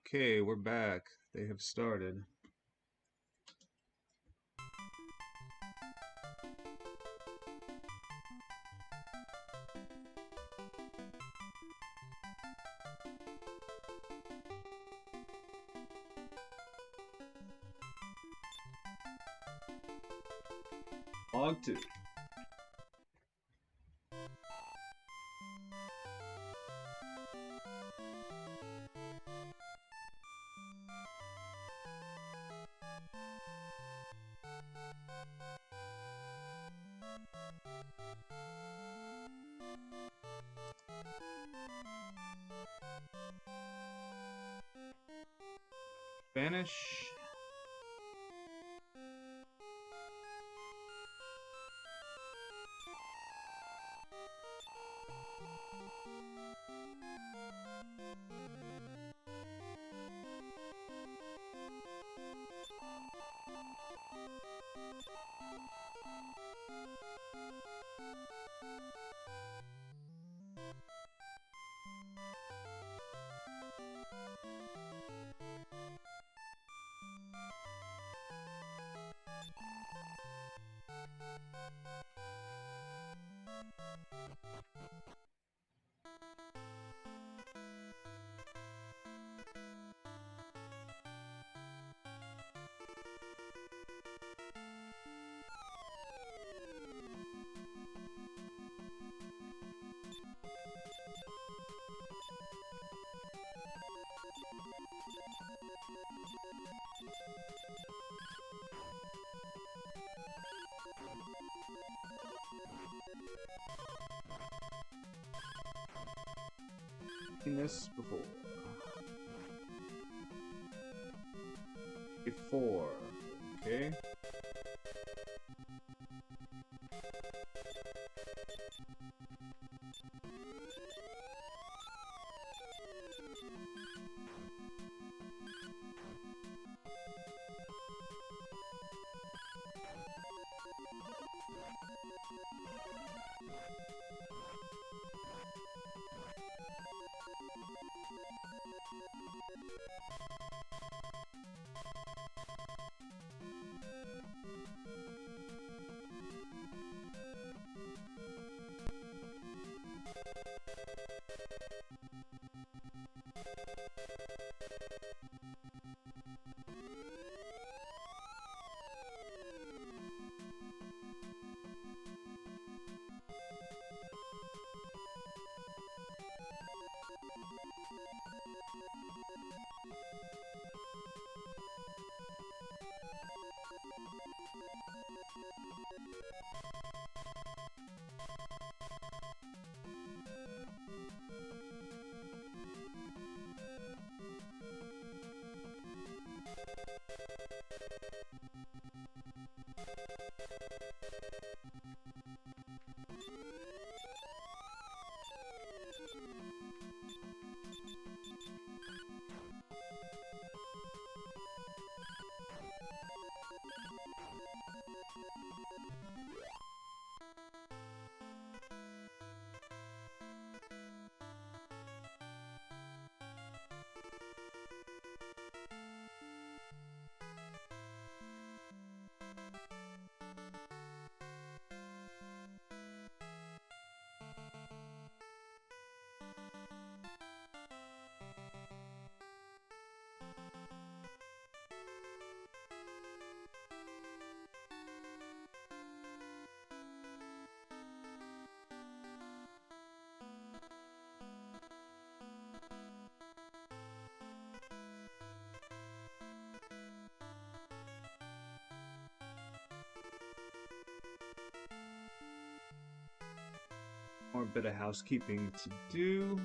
Okay, we're back. They have started. Log 2. Spanish. Seen this before. Ba4. Okay. More bit of housekeeping to do.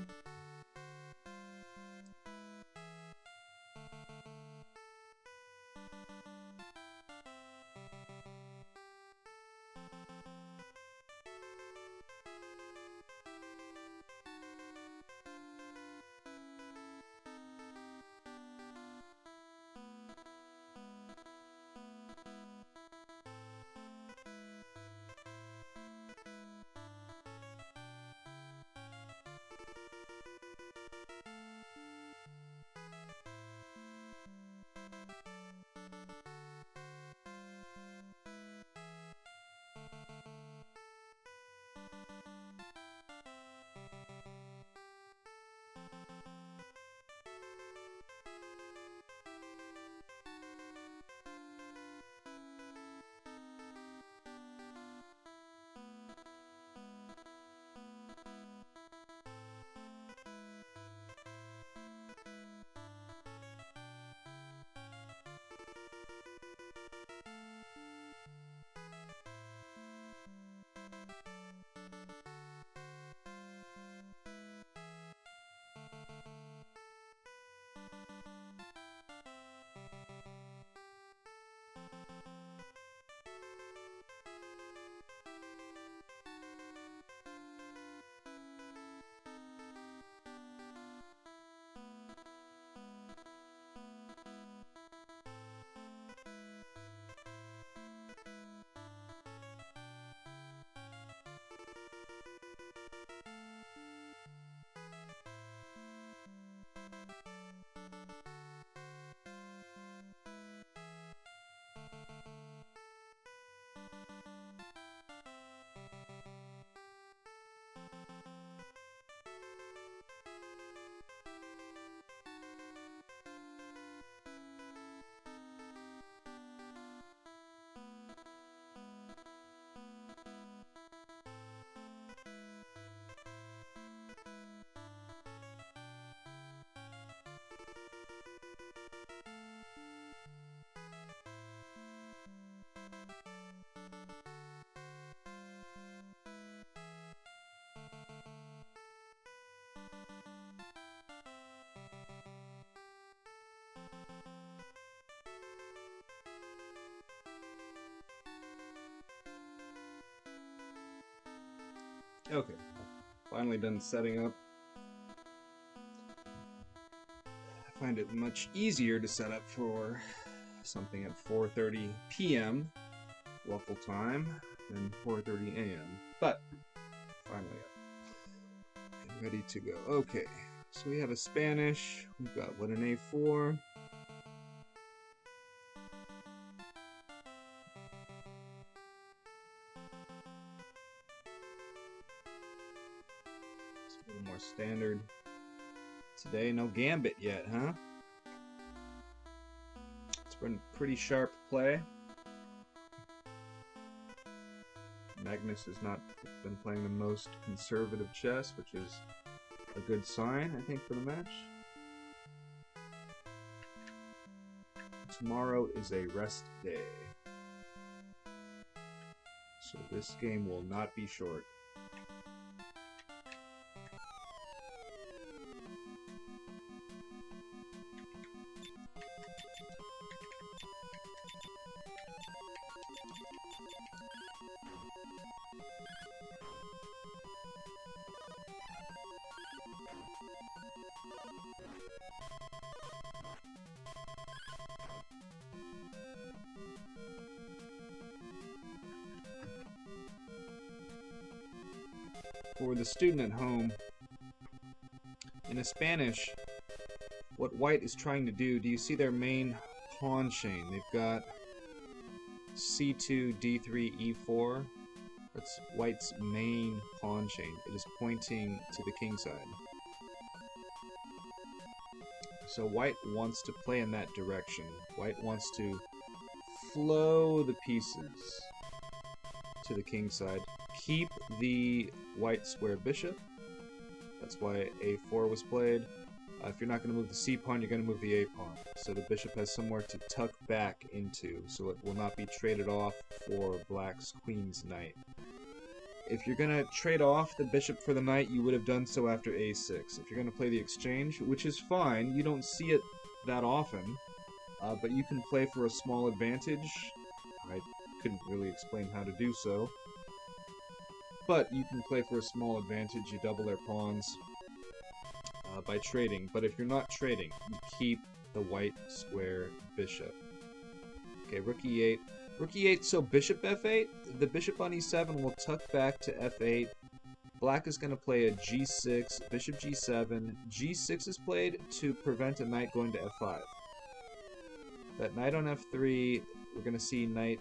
Okay, finally done setting up. I find it much easier to set up for something at 4:30 p.m. local time than 4:30 a.m. But finally up. Ready to go. Okay, so we have a Spanish. We've got what, an A4. A little more standard. Today, no gambit yet, huh? It's been pretty sharp play. Magnus has not been playing the most conservative chess, which is a good sign, I think, for the match. Tomorrow is a rest day, so this game will not be short. For the student at home, in a Spanish, what white is trying to do you see their main pawn chain? They've got c2, d3, e4. That's white's main pawn chain. It is pointing to the king side. So white wants to play in that direction. White wants to flow the pieces to the king side. Keep the white square bishop. That's why a4 was played. If you're not going to move the c pawn, you're going to move the a pawn. So the bishop has somewhere to tuck back into, so it will not be traded off for black's queen's knight. If you're going to trade off the bishop for the knight, you would have done so after a6. If you're going to play the exchange, which is fine, you don't see it that often, but you can play for a small advantage. I couldn't really explain how to do so, but you can play for a small advantage. You double their pawns by trading, but if you're not trading, you keep the white square bishop. Okay, rook e8. Rook e8, so bishop f8, the bishop on e7 will tuck back to f8. Black is going to play a g6, bishop g7. g6 is played to prevent a knight going to f5. That knight on f3, we're going to see knight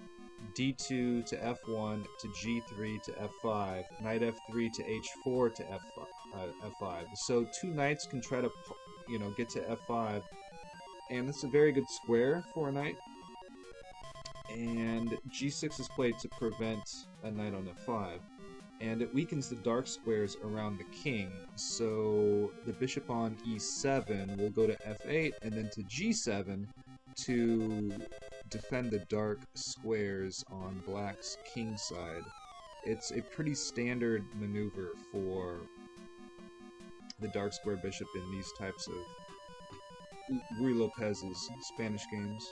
d2 to f1 to g3 to f5, knight f3 to h4 to f5. So two knights can try to, get to f5, and it's a very good square for a knight. And g6 is played to prevent a knight on f5, and it weakens the dark squares around the king, so the bishop on e7 will go to f8 and then to g7 to defend the dark squares on black's king side. It's a pretty standard maneuver for the dark square bishop in these types of Ruy Lopez's Spanish games.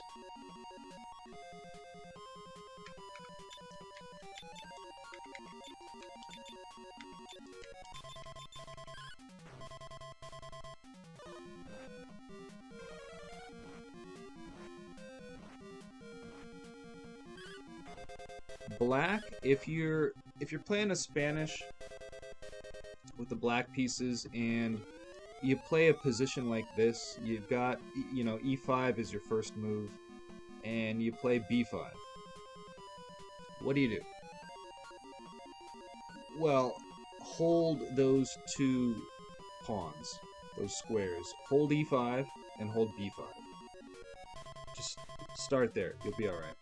Black, if you're playing a Spanish with the black pieces and you play a position like this, you've got, e5 is your first move, and you play b5. What do? Well, hold those two pawns, those squares. Hold e5 and hold b5. Just start there, you'll be alright.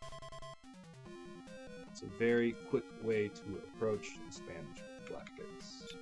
It's a very quick way to approach the Spanish with black bits.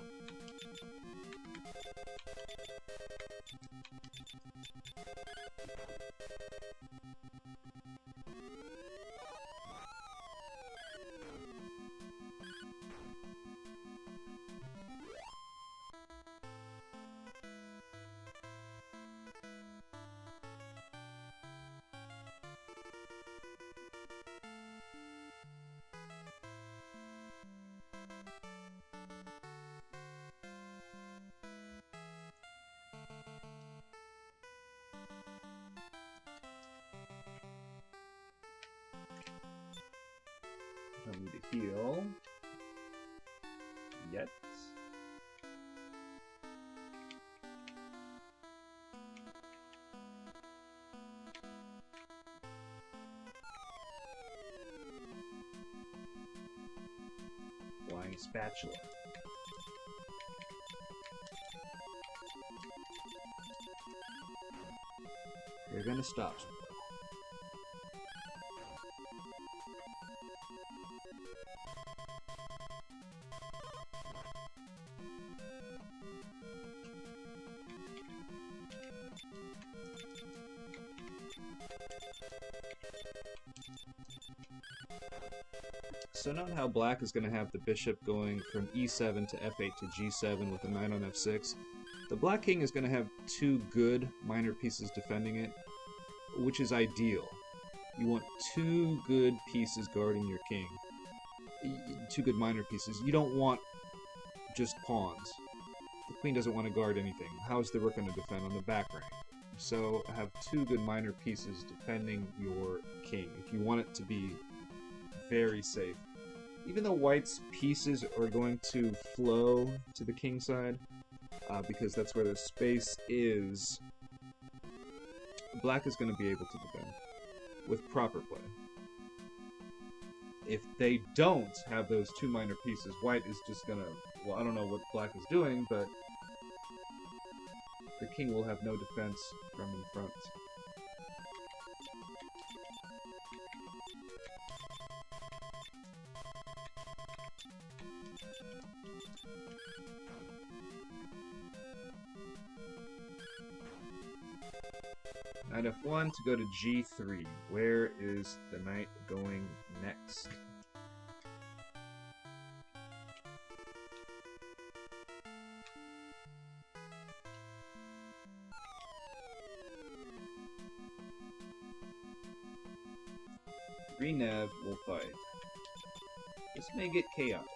Don't need to heal yet. Flying spatula. You're gonna stop. So note how black is going to have the bishop going from e7 to f8 to g7 with the knight on f6. The black king is going to have two good minor pieces defending it, which is ideal. You want two good pieces guarding your king. Two good minor pieces. You don't want just pawns. The queen doesn't want to guard anything. How is the rook going to defend on the back rank? So have two good minor pieces defending your king if you want it to be very safe. Even though white's pieces are going to flow to the king side, because that's where the space is, black is going to be able to defend with proper play. If they don't have those two minor pieces, white is just going to, well, I don't know what black is doing, but the king will have no defense from in front. Knight f1 to go to g3. Where is the knight going next? 3 Nev will fight. This may get chaotic.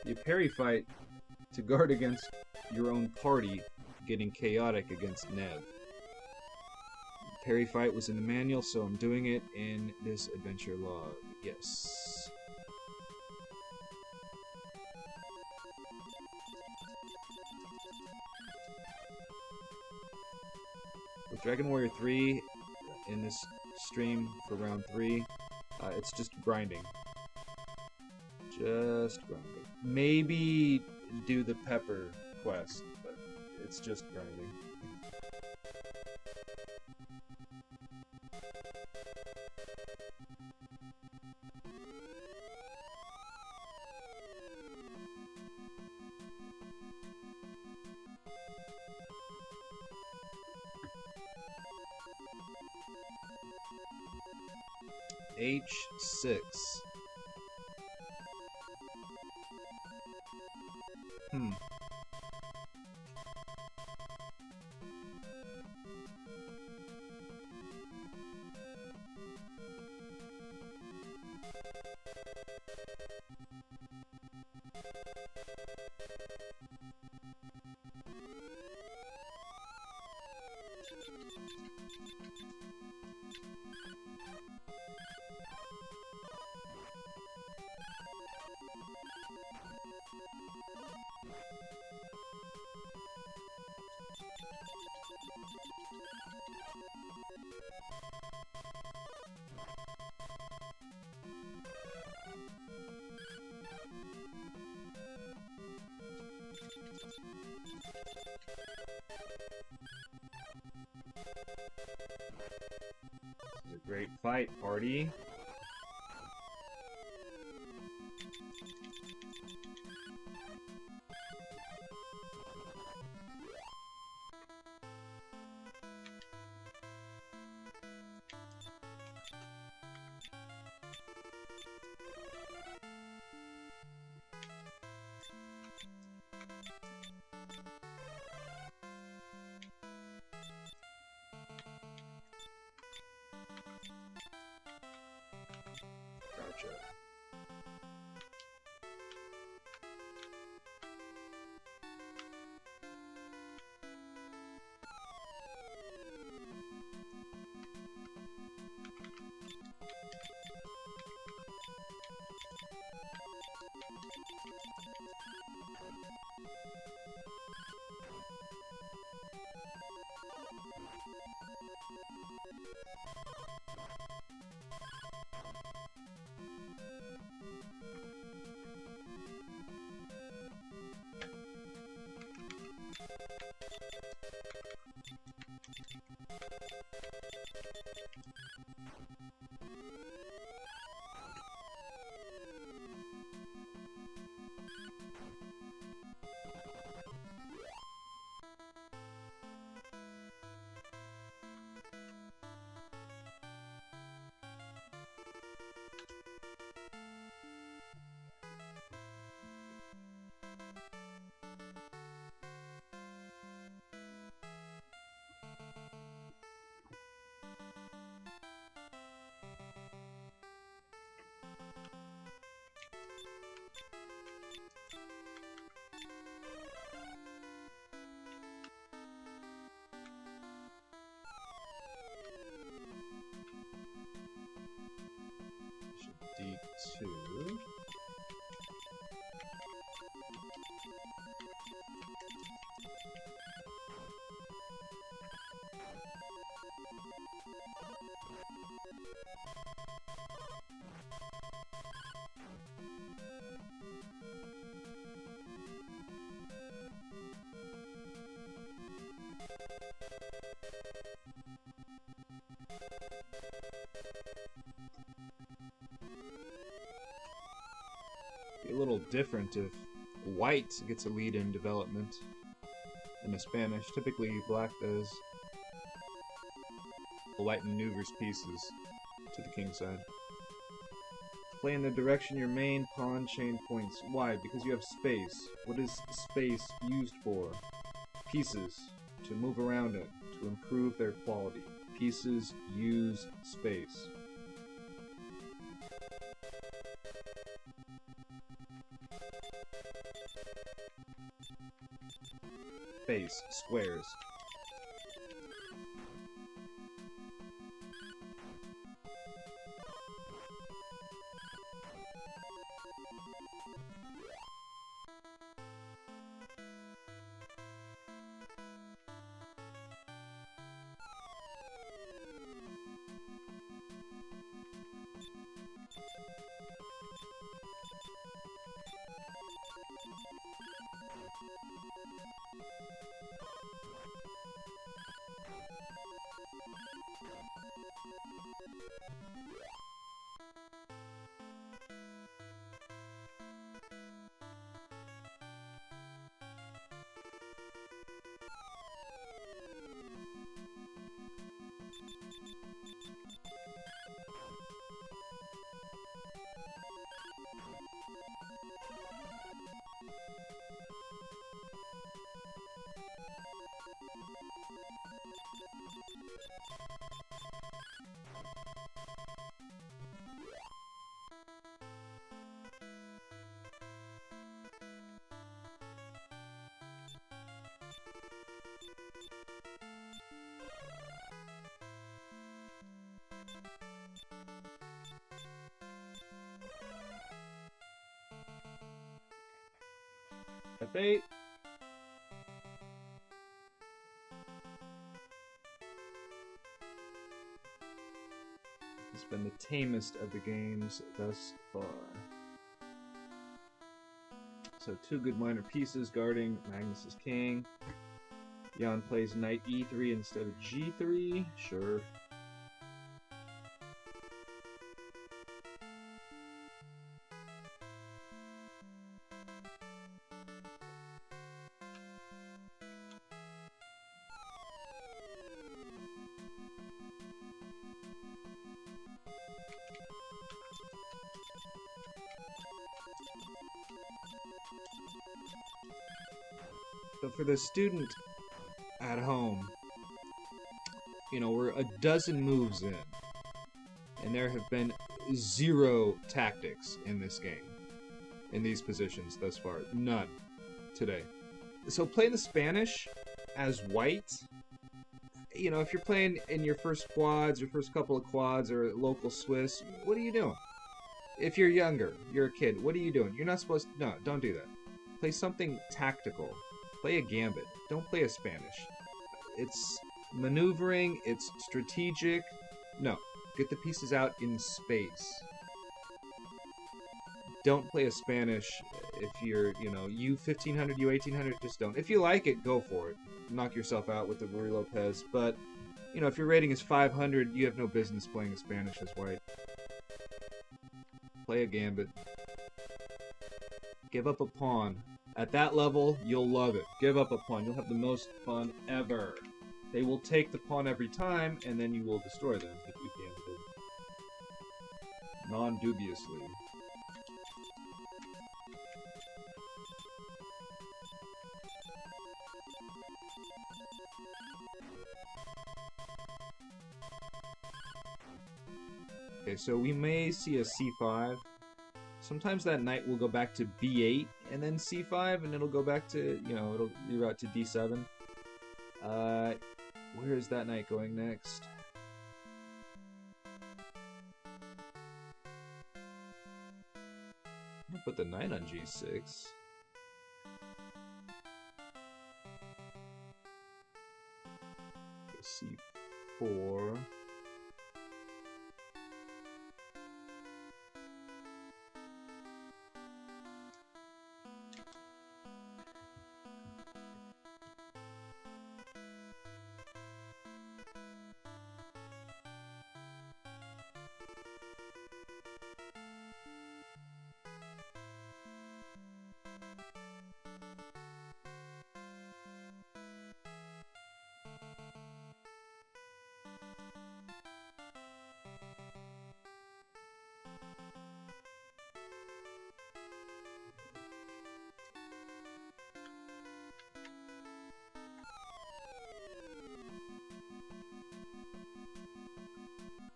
You parry fight to guard against your own party getting chaotic against Nev. Parry fight was in the manual, so I'm doing it in this adventure log. Yes. With Dragon Warrior 3 in this stream for round 3, it's just grinding. Just grinding. Maybe do the pepper quest, but it's just grinding. H6. This is a great fight, party. Gotcha. D2. Be a little different if white gets a lead in development in the Spanish. Typically black does. The white maneuvers pieces to the king side. Play in the direction your main pawn chain points. Why? Because you have space. What is space used for? Pieces. To move around it. To improve their quality. Pieces use space. Space. Squares. F8. It's been the tamest of the games thus far. So 2 good minor pieces guarding Magnus's king. Jan plays knight e3 instead of g3. Sure. So for the student at home, you know, we're a dozen moves in, and there have been 0 tactics in this game, in these positions thus far. None today. So playing the Spanish as white, you know, if you're playing in your first quads, your first couple of quads, or local Swiss, what are you doing? If you're younger, you're a kid, what are you doing? You're not supposed to, no, don't do that. Play something tactical. Play a gambit. Don't play a Spanish. It's maneuvering, it's strategic. No, get the pieces out in space. Don't play a Spanish if you're, you know, U1500, U1800, just don't. If you like it, go for it. Knock yourself out with the Ruy Lopez, but, you know, if your rating is 500, you have no business playing a Spanish as white. Play a gambit. Give up a pawn. At that level, you'll love it. Give up a pawn. You'll have the most fun ever. They will take the pawn every time, and then you will destroy them if you gambited. Non-dubiously. Okay, so we may see a c5. Sometimes that knight will go back to b8 and then c5, and it'll go back to, you know, it'll reroute to d7. Where is that knight going next? I'm gonna put the knight on g6. c4.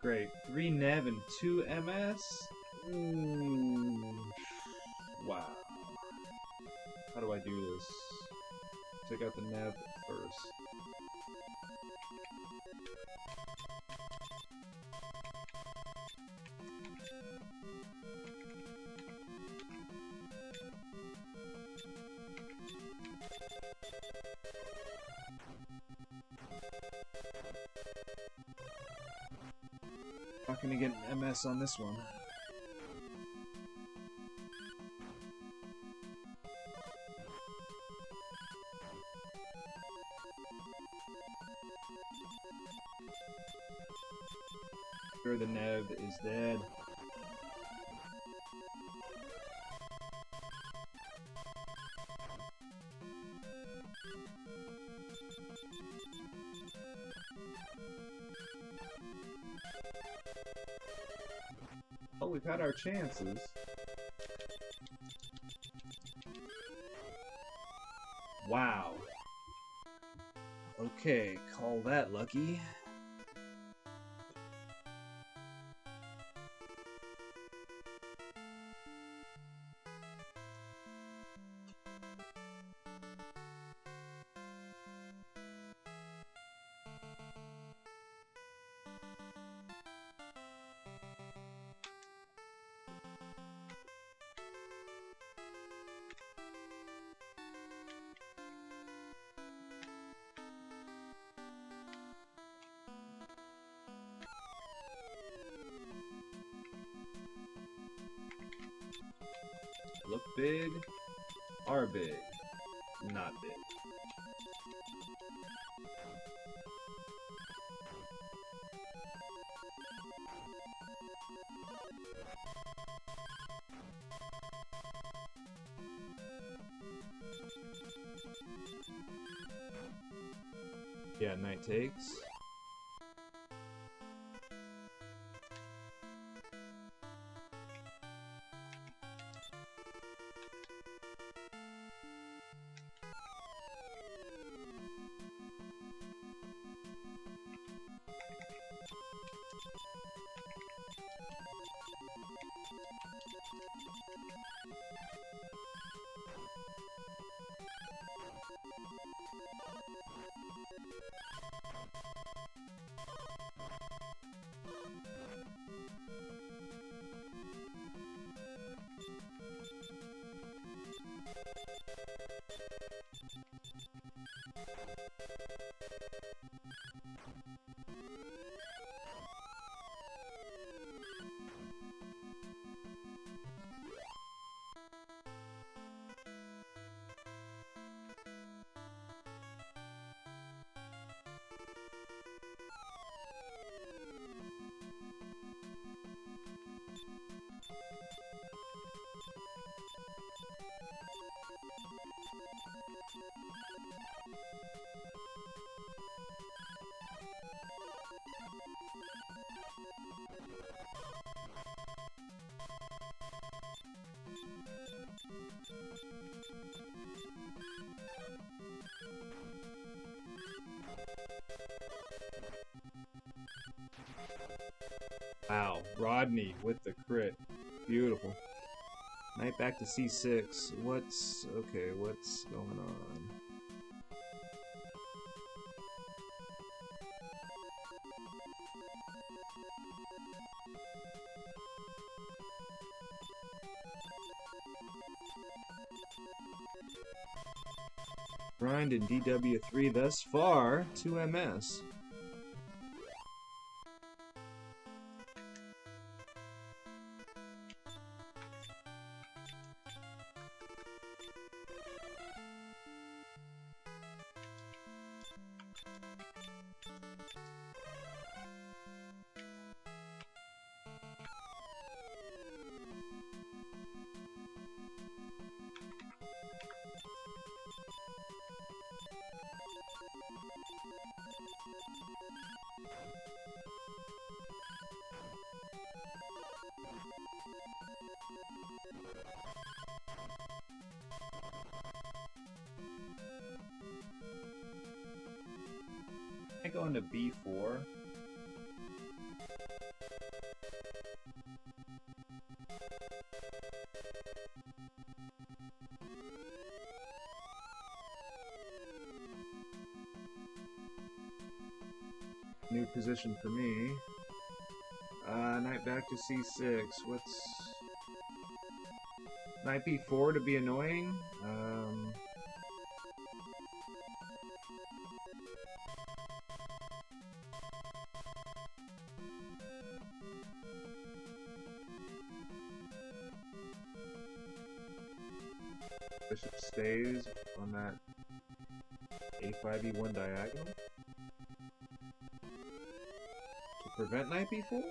Great. 3 Nev and 2 MS? Ooh. Wow. How do I do this? Take out the Nev first. Not gonna get an MS on this one. Sure, the Nev is dead. Oh, we've had our chances. Wow. Okay, call that lucky. Look big, are big, not big. Yeah, knight takes. Wow, Rodney with the crit. Beautiful. Knight back to c6. What's going on? Grind in DW3 thus far, 2 MS. I go into B4. New position for me. Knight back to c6. What's... Knight b4 to be annoying? Bishop stays on that a5 e1 diagonal to prevent knight b4?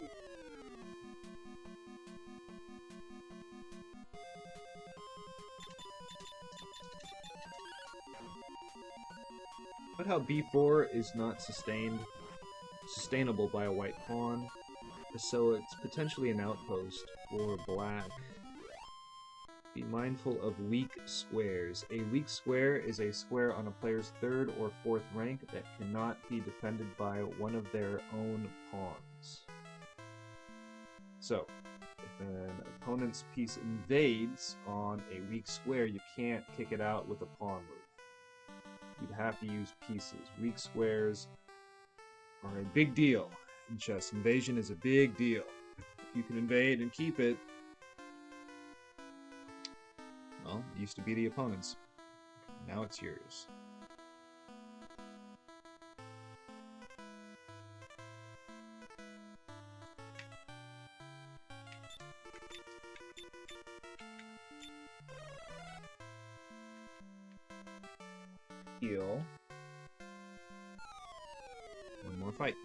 But how b4 is not sustainable by a white pawn, so it's potentially an outpost for black. Be mindful of weak squares. A weak square is a square on a player's 3rd or 4th rank that cannot be defended by one of their own pawns. So, if an opponent's piece invades on a weak square, you can't kick it out with a pawn move. You'd have to use pieces. Weak squares are a big deal in chess. Invasion is a big deal. If you can invade and keep it, well, it used to be the opponent's. Now it's yours. Heal. One more fight.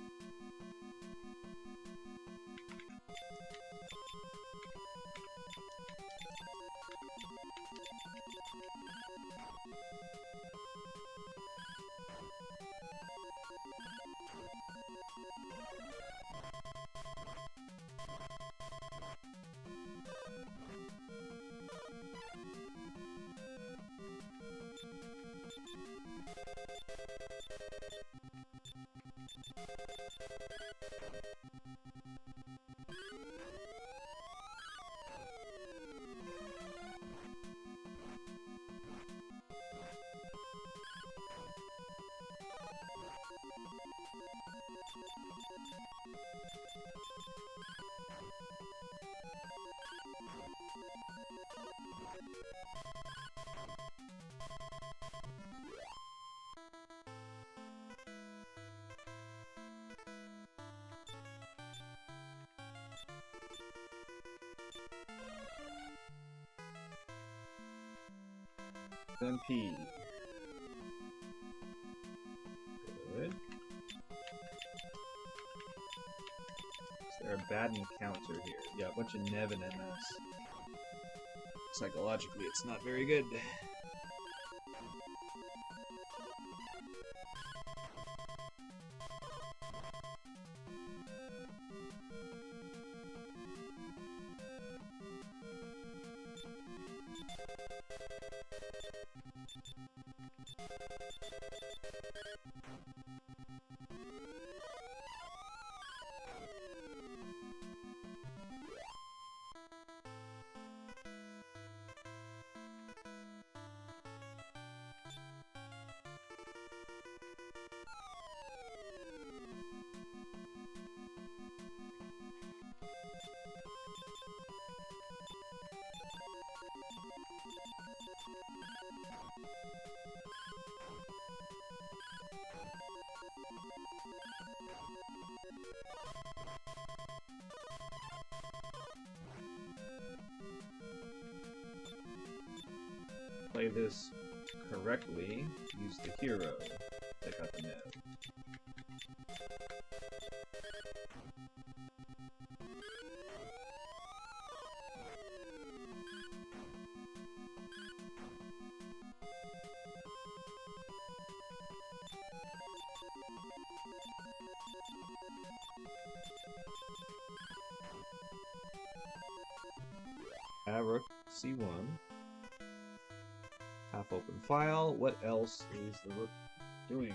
MP. Good. Is there a bad encounter here? Yeah, a bunch of Nev and MS. Psychologically, it's not very good. Play this correctly, use the hero, take out the Nev. Rook C1. Half open file. What else is the rook doing?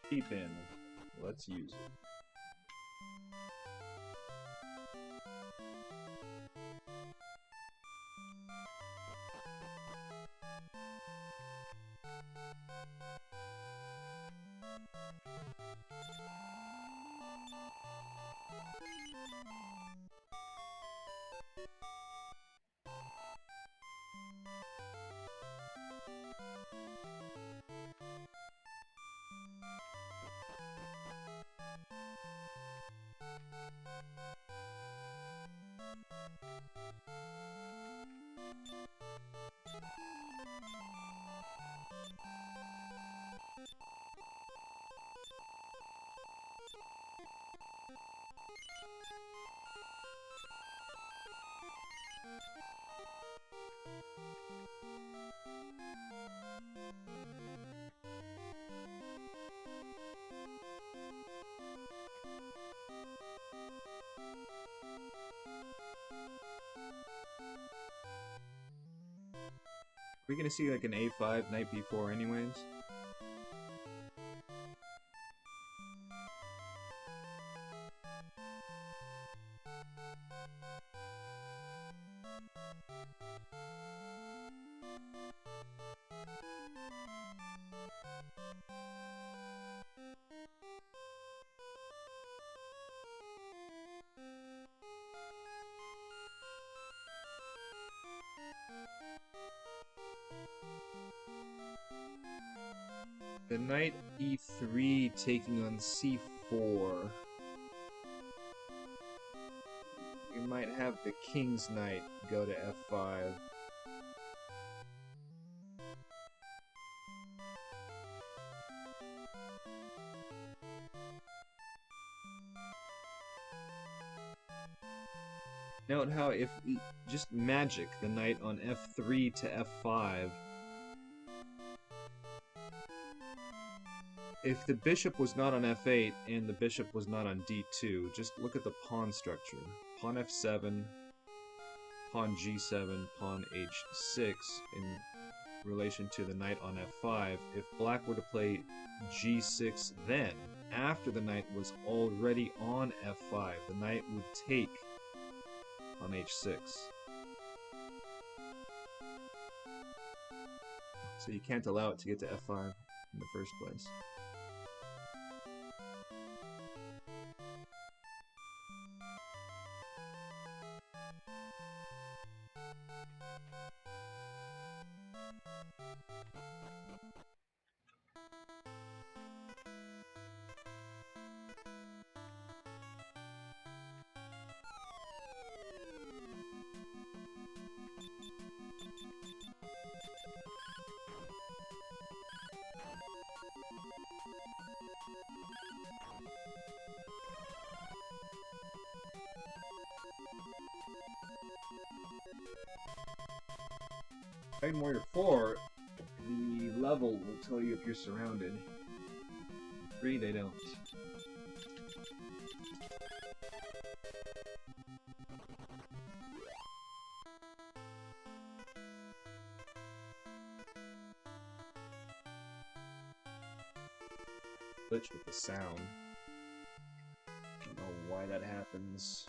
Deep in. Let's use it. Are we gonna see like an A5 knight B4 anyways? The knight E3 taking on C4. You might have the king's knight go to F5. Note how if just magic the knight on F3 to F5. If the bishop was not on F8 and the bishop was not on D2, just look at the pawn structure. Pawn F7, pawn G7, pawn H6 in relation to the knight on F5. If black were to play G6 then, after the knight was already on F5, the knight would take on H6. So you can't allow it to get to F5 in the first place. Dragon Warrior 4, the level will tell you if you're surrounded. 3, they don't. Glitch with the sound. I don't know why that happens.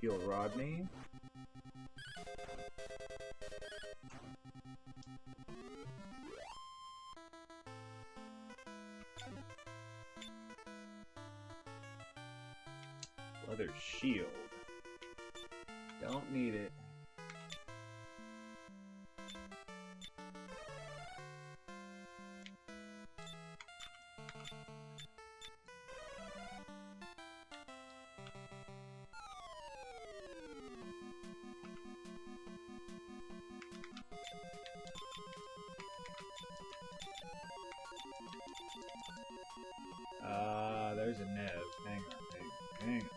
Heal Rodney. Leather shield. Don't need it. There's a Nev. Hang on. Hang on.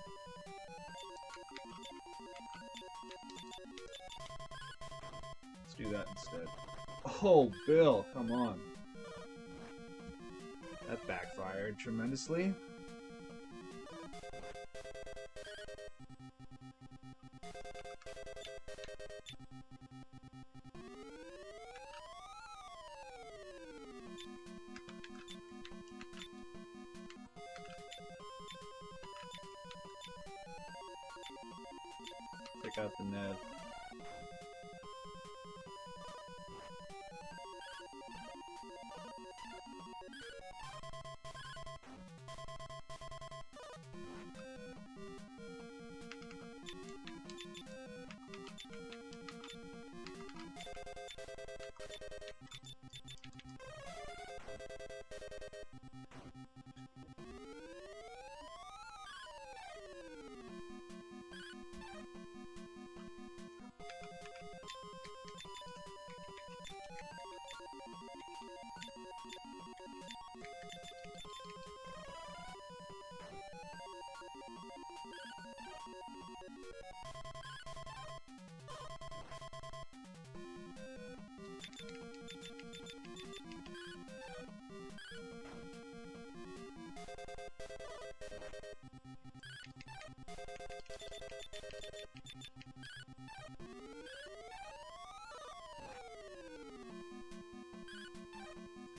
Let's do that instead. Oh, Bill, come on. That backfired tremendously. Pick out the Nev.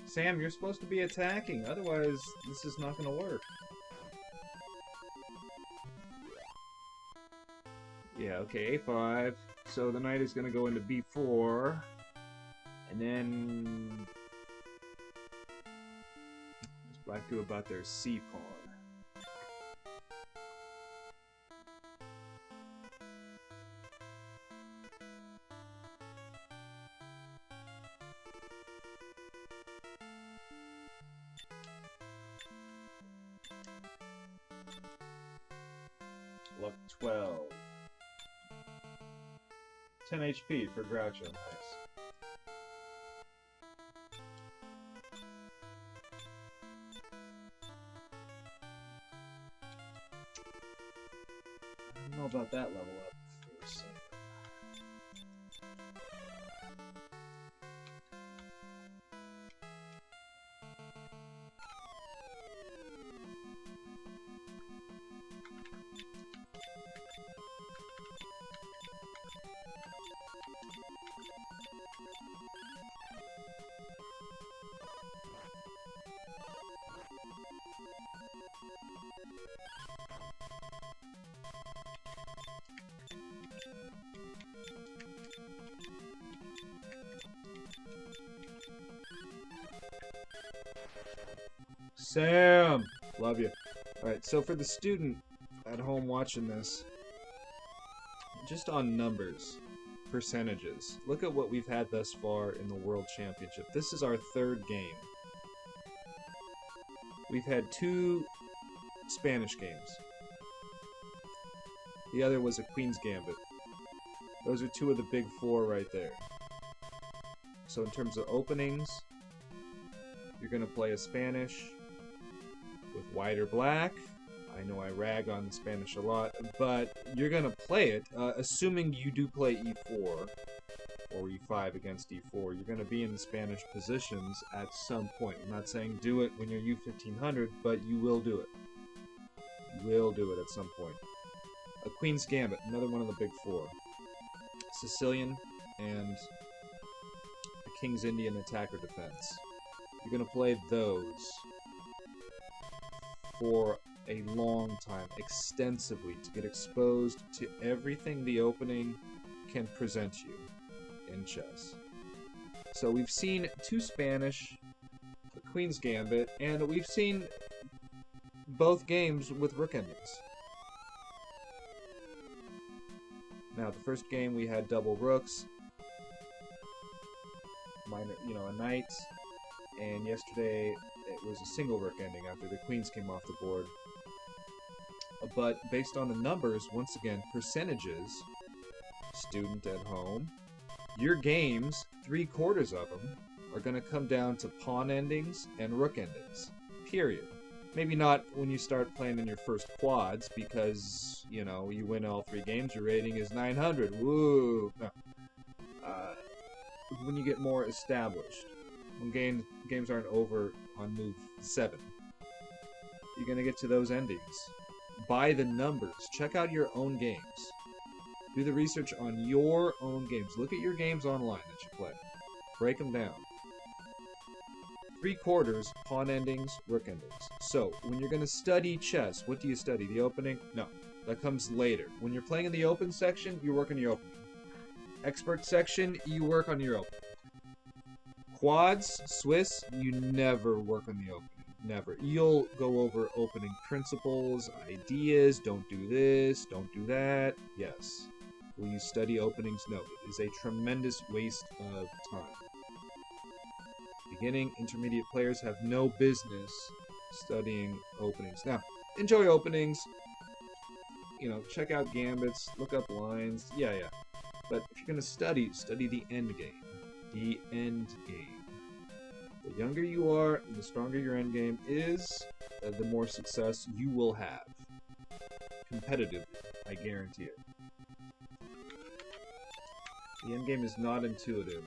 Sam, you're supposed to be attacking, otherwise this is not going to work. Yeah, okay, A5. So the knight is going to go into B4. And then... what's black do about their C pawn? Luck 12. 10 HP for Groucho. Nice. I don't know about that level up for a second. Sam! Love you. Alright, so for the student at home watching this, just on numbers, percentages, look at what we've had thus far in the World Championship. This is our third game. We've had 2 Spanish games. The other was a Queen's Gambit. Those are 2 of the big 4 right there. So in terms of openings, you're going to play a Spanish with white or black. I know I rag on the Spanish a lot, but you're going to play it, assuming you do play e4 or e5 against e4. You're going to be in the Spanish positions at some point. I'm not saying do it when you're u1500, but you will do it. You will do it at some point. A Queen's Gambit, another one of the big 4. Sicilian and the King's Indian attack or defense. You're going to play those for a long time, extensively, to get exposed to everything the opening can present you in chess. So we've seen 2 Spanish, a Queen's Gambit, and we've seen both games with rook endings. Now, the first game we had double rooks, minor, a knight, and yesterday it was a single rook ending after the queens came off the board. But based on the numbers, once again, percentages, student at home, your games, 3/4 of them, are going to come down to pawn endings and rook endings. Period. Maybe not when you start playing in your first quads, because, you win all 3 games, your rating is 900. Woo! No. When you get more established, when games aren't over on move 7, you're going to get to those endings. By the numbers. Check out your own games. Do the research on your own games. Look at your games online that you play. Break them down. 3/4, pawn endings, rook endings. So, when you're going to study chess, what do you study? The opening? No. That comes later. When you're playing in the open section, you work on your opening. Expert section, you work on your opening. Quads, Swiss, you never work on the opening. Never. You'll go over opening principles, ideas, don't do this, don't do that. Yes. Will you study openings? No. It is a tremendous waste of time. Beginning, intermediate players have no business studying openings. Now, enjoy openings. Check out gambits, look up lines. Yeah. But if you're going to study the end game. The end game. The younger you are, and the stronger your end game is, the more success you will have. Competitively, I guarantee it. The end game is not intuitive.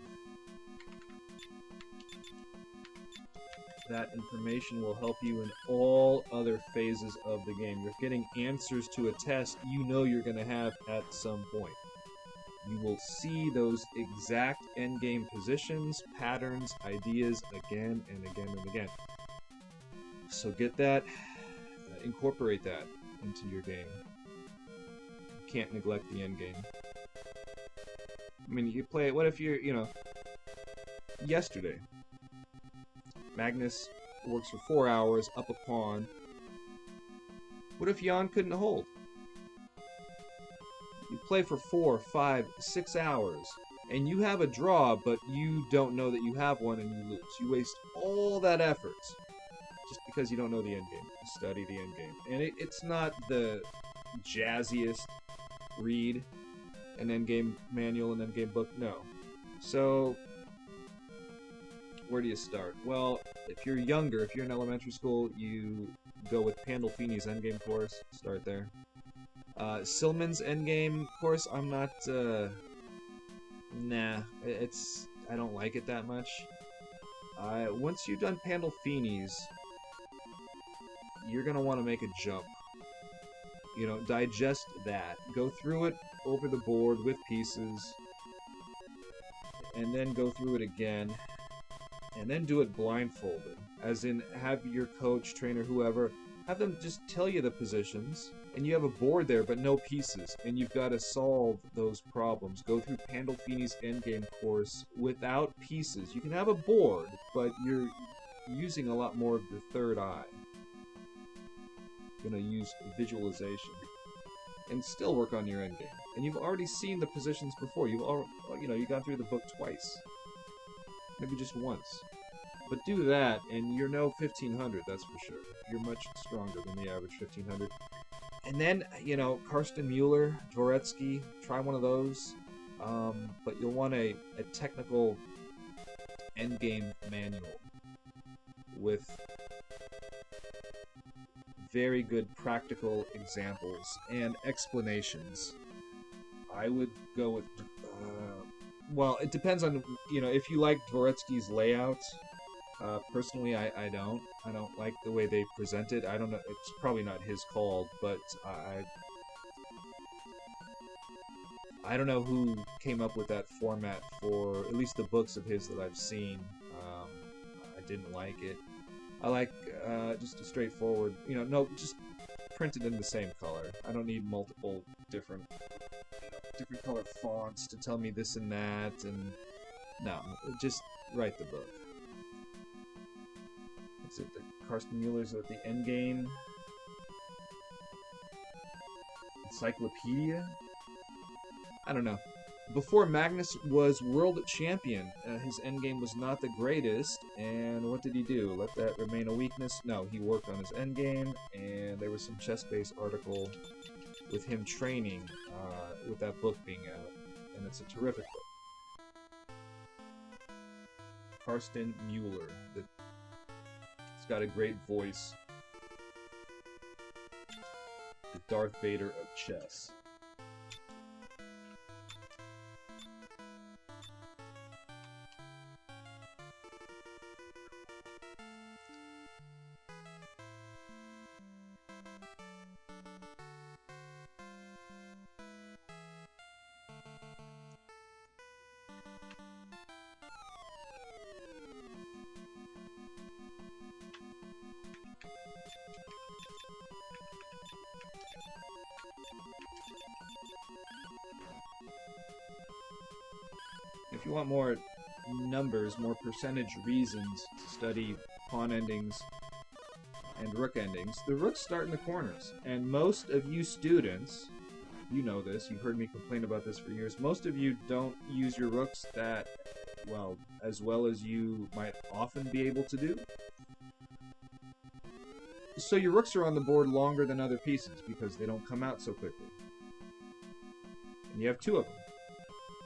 that information will help you in all other phases of the game. You're getting answers to a test you know you're going to have at some point. You will see those exact endgame positions, patterns, ideas again and again and again. So get that, incorporate that into your game. You can't neglect the endgame. I mean, you play it, what if you're, yesterday, Magnus works for 4 hours up a pawn. What if Jan couldn't hold? You play for 4, 5, 6 hours, and you have a draw, but you don't know that you have one and you lose. You waste all that effort just because you don't know the endgame. Study the endgame. And it's not the jazziest read, an endgame manual, an endgame book, no. So, where do you start? Well, if you're younger, if you're in elementary school, you go with Pandolfini's endgame course, start there. Silman's endgame course, I'm not, nah, I don't like it that much. Once you've done Pandolfini's, you're gonna want to make a jump. Digest that. Go through it over the board with pieces, and then go through it again, and then do it blindfolded. As in, have your coach, trainer, whoever, have them just tell you the positions, and you have a board there but no pieces, and you've got to solve those problems. Go through Pandolfini's endgame course without pieces. You can have a board, but you're using a lot more of your third eye. You're going to use visualization and still work on your endgame. And you've already seen the positions before. You've gone through the book twice, maybe just once. But do that, and you're no 1500, that's for sure. You're much stronger than the average 1500. And then, Karsten Mueller, Dvoretsky, try one of those. But you'll want a technical endgame manual with very good practical examples and explanations. I would go with, well, it depends on, if you like Dvoretsky's layout. Personally, I don't like the way they present it. I don't know, it's probably not his call, but I don't know who came up with that format for at least the books of his that I've seen. I didn't like it. I like just a straightforward, just printed in the same color. I don't need multiple different color fonts to tell me this and that, and no, just write the book. Is it the Karsten Mueller's at the Endgame Encyclopedia? I don't know. Before Magnus was world champion, his endgame was not the greatest, and what did he do? Let that remain a weakness? No, he worked on his endgame, and there was some chess-based article with him training with that book being out, and it's a terrific book. Karsten Mueller. He's got a great voice. The Darth Vader of chess. If you want more numbers, more percentage reasons to study pawn endings and rook endings, the rooks start in the corners. And most of you students, you know this, you've heard me complain about this for years, most of you don't use your rooks that, well as you might often be able to do. So your rooks are on the board longer than other pieces because they don't come out so quickly. And you have 2 of them.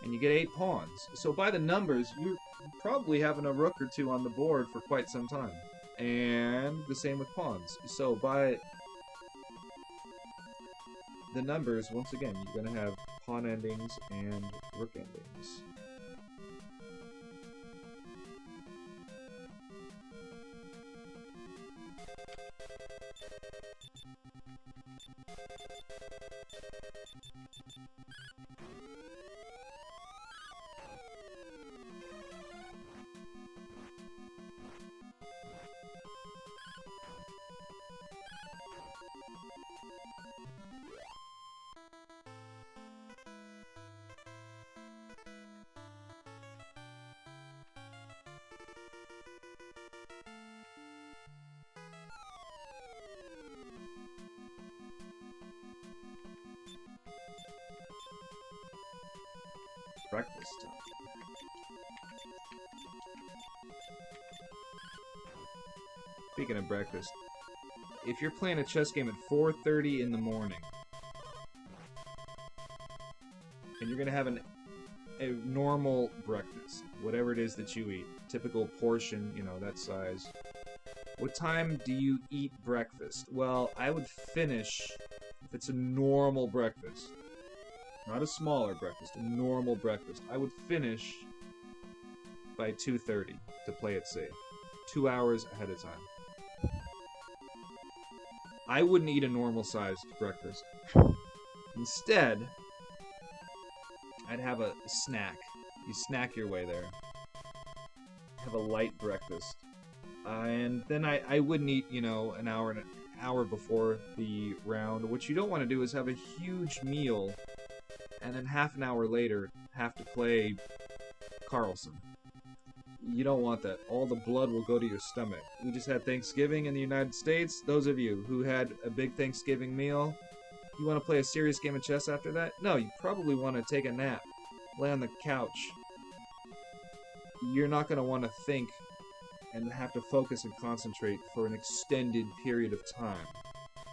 And you get 8 pawns. So by the numbers, you're probably having a rook or 2 on the board for quite some time. And the same with pawns. So by the numbers, once again, you're going to have pawn endings and rook endings. Breakfast time. Speaking of breakfast, if you're playing a chess game at 4:30 in the morning, and you're gonna have a normal breakfast, whatever it is that you eat, typical portion, you know, that size. What time do you eat breakfast? Well, I would finish, if it's a normal breakfast, not a smaller breakfast, a normal breakfast, I would finish by 2:30 to play it safe. 2 hours ahead of time. I wouldn't eat a normal-sized breakfast. Instead, I'd have a snack. You snack your way there. Have a light breakfast. And then I wouldn't eat, you know, an hour before the round. What you don't want to do is have a huge meal and then half an hour later have to play Carlsen. You don't want that. All the blood will go to your stomach. We just had Thanksgiving in the United States. Those of you who had a big Thanksgiving meal, you want to play a serious game of chess after that? No, you probably want to take a nap. Lay on the couch. You're not going to want to think and have to focus and concentrate for an extended period of time.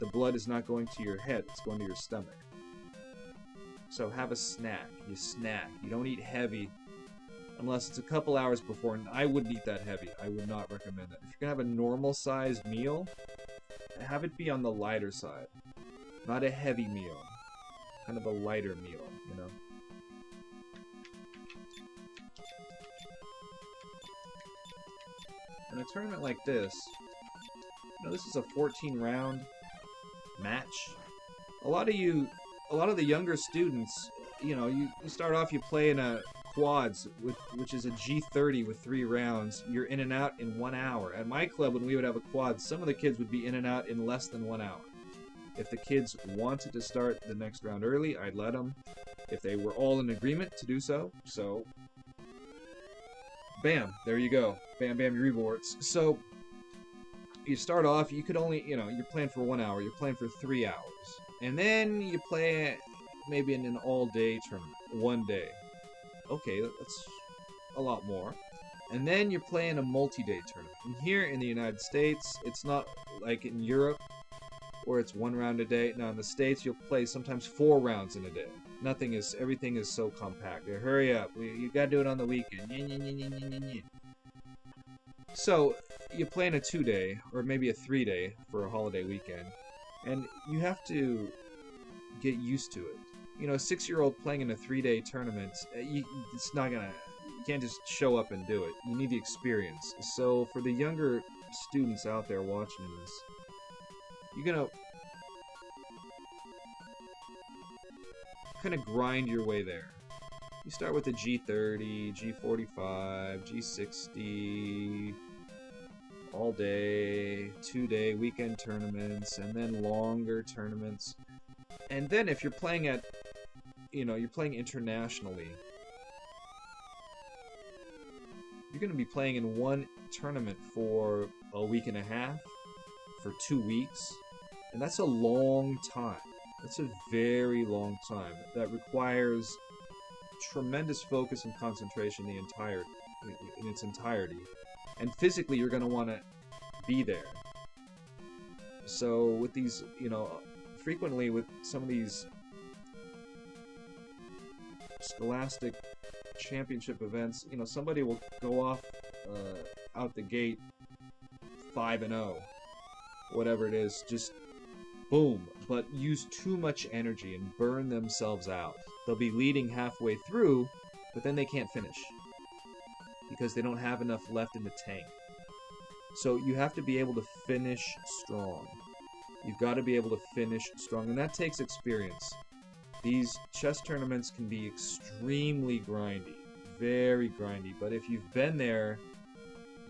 The blood is not going to your head, it's going to your stomach. So have a snack. You snack. You don't eat heavy unless it's a couple hours before, and I wouldn't eat that heavy. I would not recommend that. If you're going to have a normal-sized meal, have it be on the lighter side. Not a heavy meal. Kind of a lighter meal, you know? In a tournament like this, you know, this is a 14-round match. A lot of the younger students, you know, you start off, you play in a quads, which is a G30 with 3 rounds. You're in and out in 1 hour. At my club, when we would have a quad, some of the kids would be in and out in less than 1 hour. If the kids wanted to start the next round early, I'd let them. If they were all in agreement to do so, bam, there you go. Bam, bam, your rewards. So, you start off, you could only, you know, you're playing for 1 hour, you're playing for 3 hours. And then you play maybe in an all-day tournament, 1 day. Okay, that's a lot more. And then you're playing a multi-day tournament. And here in the United States, it's not like in Europe, where it's 1 round a day. Now in the States, you'll play sometimes 4 rounds in a day. Everything is so compact. Hurry up, you gotta do it on the weekend. So, you play in a 2-day, or maybe a 3-day for a holiday weekend, and you have to get used to it. You know, a 6-year-old playing in a 3-day tournament, it's not gonna, you can't just show up and do it. You need the experience. So, for the younger students out there watching this, you're gonna kind of grind your way there. You start with the G30, G45, G60, all day, 2-day, weekend tournaments, and then longer tournaments. And then if you're playing at, you know, you're playing internationally, you're going to be playing in 1 tournament for a week and a half, for 2 weeks, and that's a long time. That's a very long time. That requires tremendous focus and concentration in its entirety. And physically, you're going to want to be there. So with these, you know, frequently with some of these scholastic championship events, you know, somebody will go off out the gate 5-0, whatever it is, just boom, but use too much energy and burn themselves out. They'll be leading halfway through, but then they can't finish because they don't have enough left in the tank. So you have to be able to finish strong. You've got to be able to finish strong, and that takes experience. These chess tournaments can be extremely grindy, very grindy, but if you've been there,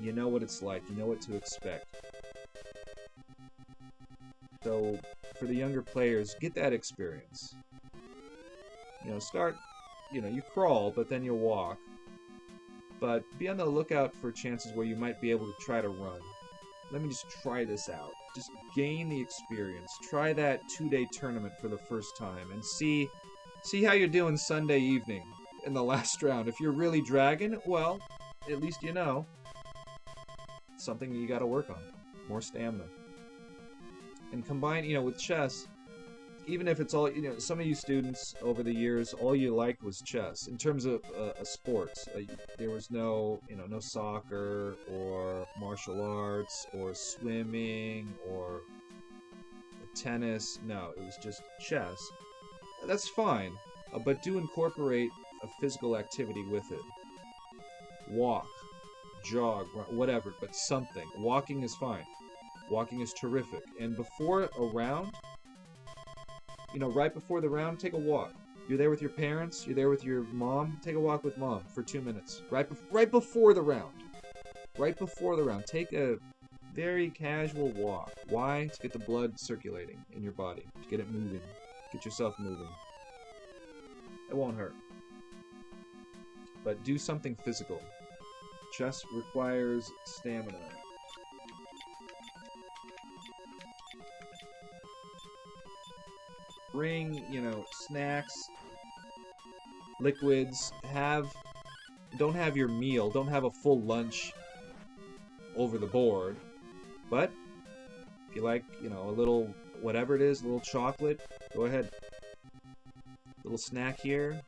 you know what it's like, you know what to expect. So, for the younger players, get that experience. You know, start, you crawl, but then you'll walk. But be on the lookout for chances where you might be able to try to run. Let me just try this out. Just gain the experience. Try that 2-day tournament for the first time and see how you're doing Sunday evening in the last round. If you're really dragging, well, at least you know. Something you got to work on. More stamina. And combine, with chess, even if it's all, some of you students over the years, all you liked was chess. In terms of sports, there was no soccer or martial arts or swimming or tennis. No, it was just chess. That's fine, but do incorporate a physical activity with it. Walk, jog, whatever, but something. Walking is fine. Walking is terrific. And before a round, right before the round, take a walk. You're there with your parents, you're there with your mom, take a walk with mom for 2 minutes. Right before the round. Right before the round. Take a very casual walk. Why? To get the blood circulating in your body. To get it moving. Get yourself moving. It won't hurt. But do something physical. Chess requires stamina. Bring, snacks, liquids. Don't have your meal. Don't have a full lunch over the board. But if you like, a little whatever it is, a little chocolate, go ahead. A little snack here,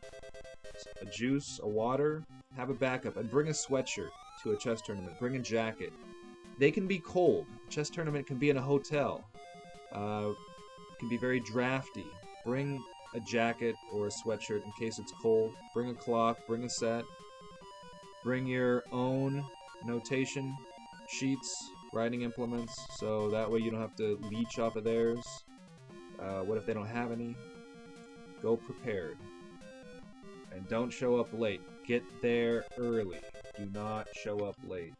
a juice, a water. Have a backup, and bring a sweatshirt to a chess tournament. Bring a jacket. They can be cold. A chess tournament can be in a hotel. Can be very drafty. Bring a jacket or a sweatshirt in case it's cold. Bring a clock, bring a set. Bring your own notation sheets, writing implements, so that way you don't have to leech off of theirs. What if they don't have any? Go prepared. And don't show up late. Get there early. Do not show up late.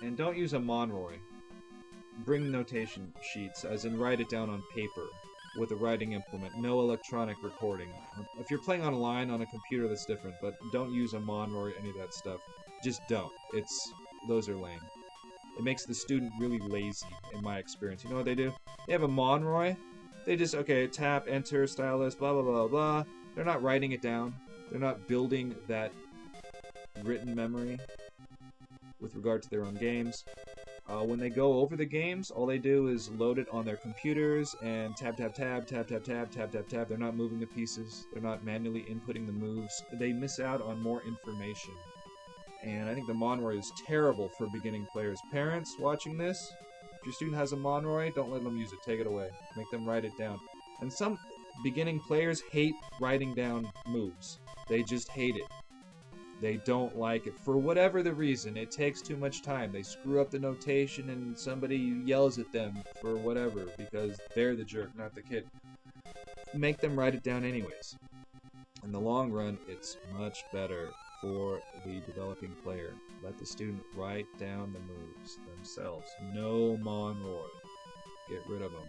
And don't use a Monroy. Bring notation sheets, as in write it down on paper with a writing implement. No electronic recording. If you're playing online on a computer, that's different, but don't use a Monroy, any of that stuff. Just don't. Those are lame. It makes the student really lazy, in my experience. You know what they do? They have a Monroy. They just, tap, enter, stylus, blah, blah, blah, blah. They're not writing it down. They're not building that written memory with regard to their own games. When they go over the games, all they do is load it on their computers and tab, tab, tab, tab, tab, tab, tab, tab, tab. They're not moving the pieces. They're not manually inputting the moves. They miss out on more information. And I think the Monroy is terrible for beginning players. Parents watching this, if your student has a Monroy, don't let them use it. Take it away. Make them write it down. And some beginning players hate writing down moves. They just hate it. They don't like it. For whatever the reason, it takes too much time. They screw up the notation and somebody yells at them for whatever because they're the jerk, not the kid. Make them write it down anyways. In the long run, it's much better for the developing player. Let the student write down the moves themselves. No Monroy. Get rid of them.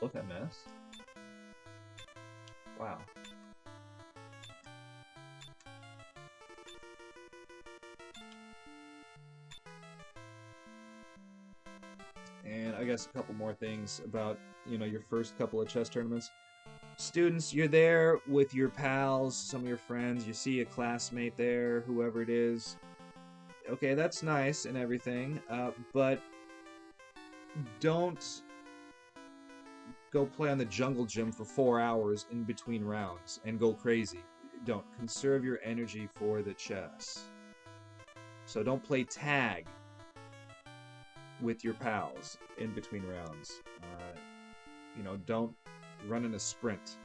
Look at that mess. Wow. And I guess a couple more things about, your first couple of chess tournaments. Students, you're there with your pals, some of your friends, you see a classmate there, whoever it is. Okay, that's nice and everything, but don't go play on the jungle gym for 4 hours in between rounds and go crazy. Don't. Conserve your energy for the chess. So don't play tag with your pals in between rounds. You know, don't run in a sprint.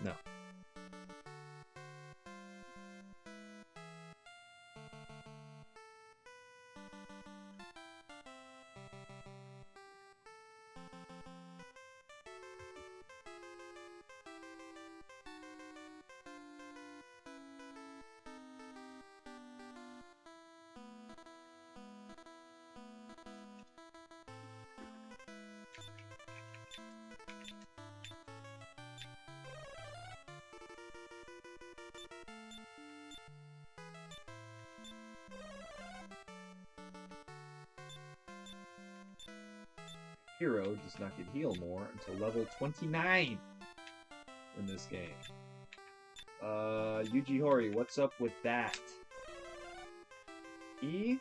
No. Hero does not get heal more until level 29 in this game. Yuji Hori, what's up with that? E?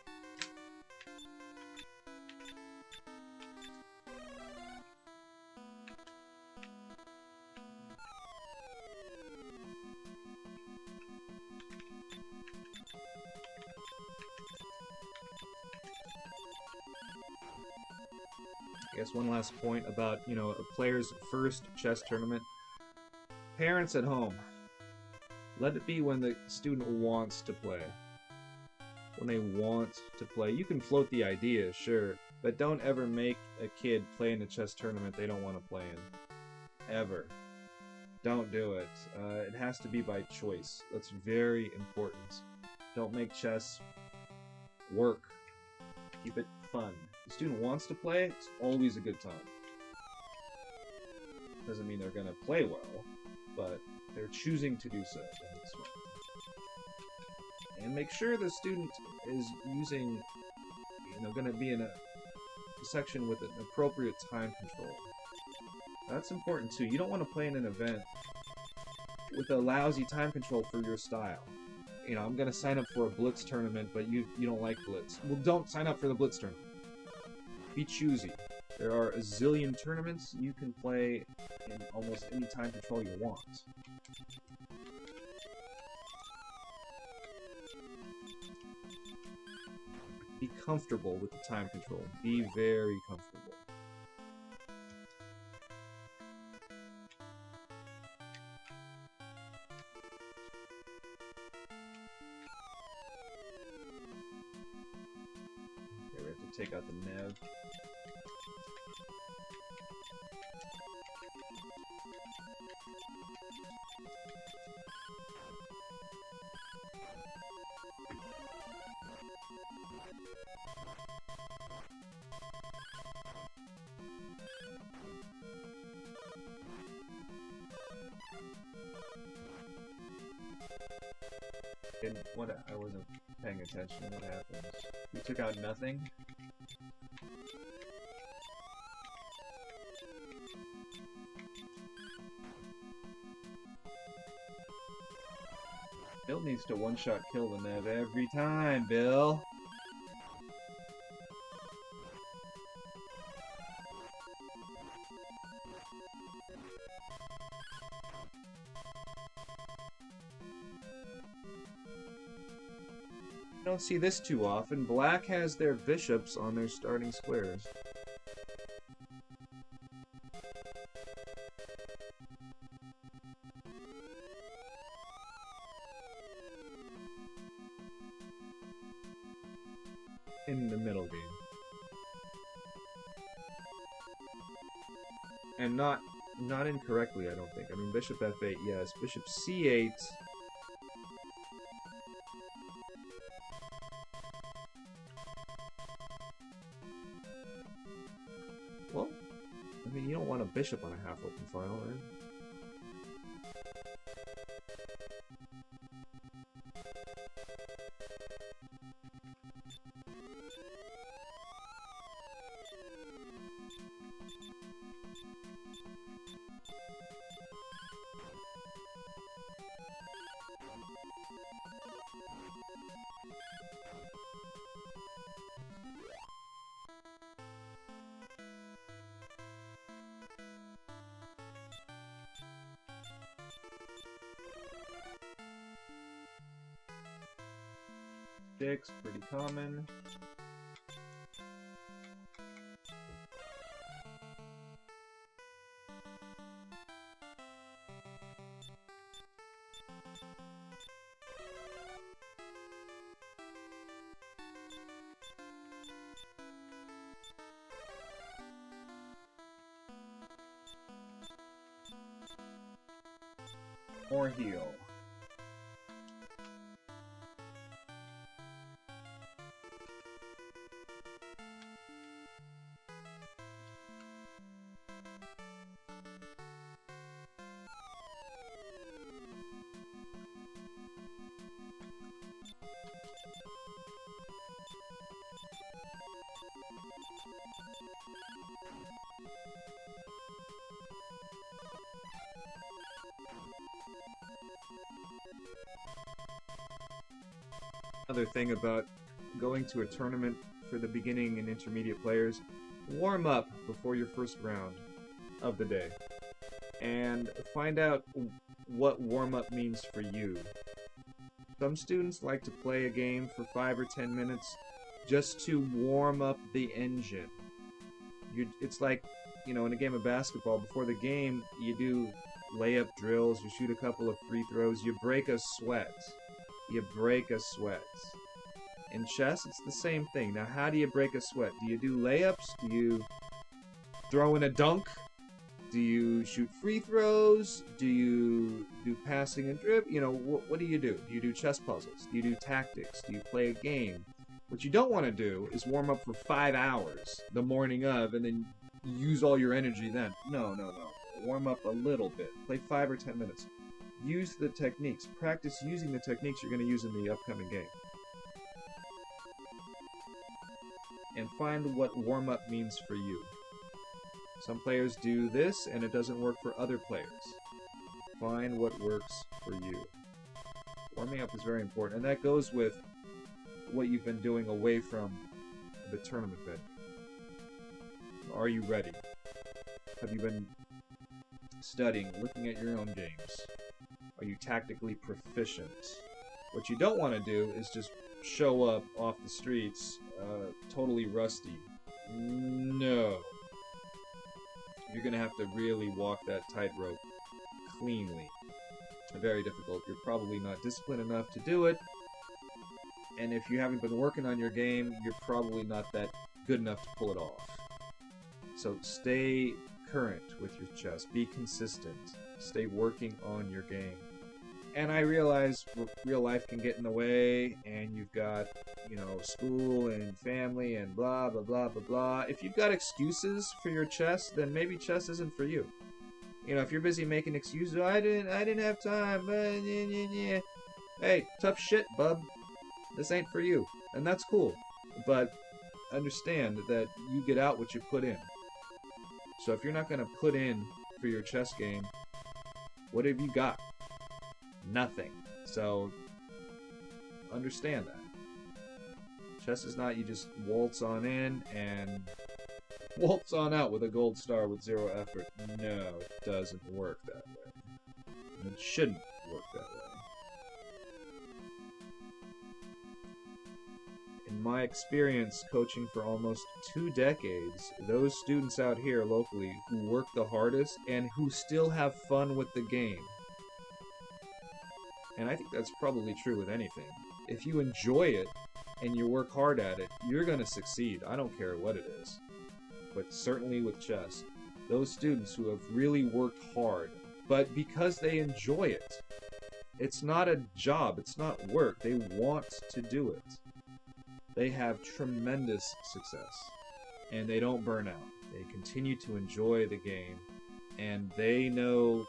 I guess one last point about, you know, a player's first chess tournament. Parents at home, let it be when the student wants to play. When they want to play. You can float the idea, sure, but don't ever make a kid play in a chess tournament they don't want to play in. Ever. Don't do it. It has to be by choice. That's very important. Don't make chess work. Keep it fun. If the student wants to play, it's always a good time. Doesn't mean they're going to play well, but they're choosing to do so. And make sure the student is using, you know, going to be in a section with an appropriate time control. That's important too. You don't want to play in an event with a lousy time control for your style. You know, I'm going to sign up for a Blitz tournament, but you don't like Blitz. Well, don't sign up for the Blitz tournament. Be choosy. There are a zillion tournaments. You can play in almost any time control you want. Be comfortable with the time control. Be very comfortable. Okay, we have to take out the Nev. And what, I wasn't paying attention. What happened? We took out nothing. Bill needs to one-shot kill the Nev every time, Bill. You don't see this too often. Black has their bishops on their starting squares. In the middle game. And not incorrectly, I don't think. I mean, bishop f8, yes. Bishop c8. Well, I mean, you don't want a bishop on a half-open file, right? sticks, pretty common. Or heal. Another thing about going to a tournament for the beginning and intermediate players, warm up before your first round of the day and find out what warm-up means for you. Some students like to play a game for 5 or 10 minutes just to warm up the engine. It's like, you know, in a game of basketball, before the game, you do layup drills, you shoot a couple of free throws, you break a sweat. You break a sweat. In chess, it's the same thing. Now, how do you break a sweat? Do you do layups? Do you throw in a dunk? Do you shoot free throws? Do you do passing and dribble? You know, what do? Do you do chess puzzles? Do you do tactics? Do you play a game? What you don't want to do is warm up for 5 hours the morning of and then use all your energy then. No. Warm up a little bit. Play 5 or 10 minutes. Use the techniques. Practice using the techniques you're going to use in the upcoming game. And find what warm-up means for you. Some players do this, and it doesn't work for other players. Find what works for you. Warming up is very important, and that goes with what you've been doing away from the tournament bed. Are you ready? Have you been studying, looking at your own games? Are you tactically proficient? What you don't want to do is just show up off the streets totally rusty. No. You're going to have to really walk that tightrope cleanly. Very difficult. You're probably not disciplined enough to do it. And if you haven't been working on your game, you're probably not that good enough to pull it off. So stay current with your chess. Be consistent. Stay working on your game. And I realize real life can get in the way, and you've got, you know, school and family and blah, blah, blah, blah, blah. If you've got excuses for your chess, then maybe chess isn't for you. You know, if you're busy making excuses, I didn't have time, hey, tough shit, bub. This ain't for you. And that's cool. But understand that you get out what you put in. So if you're not going to put in for your chess game, what have you got? Nothing. So understand that. Chess is not you just waltz on in and waltz on out with a gold star with 0 effort. No, it doesn't work that way. And it shouldn't work that way. In my experience coaching for almost 2 decades, those students out here locally who work the hardest and who still have fun with the game. And I think that's probably true with anything. If you enjoy it and you work hard at it, you're going to succeed. I don't care what it is. But certainly with chess, those students who have really worked hard, but because they enjoy it, it's not a job, it's not work, they want to do it. They have tremendous success, and they don't burn out. They continue to enjoy the game, and they know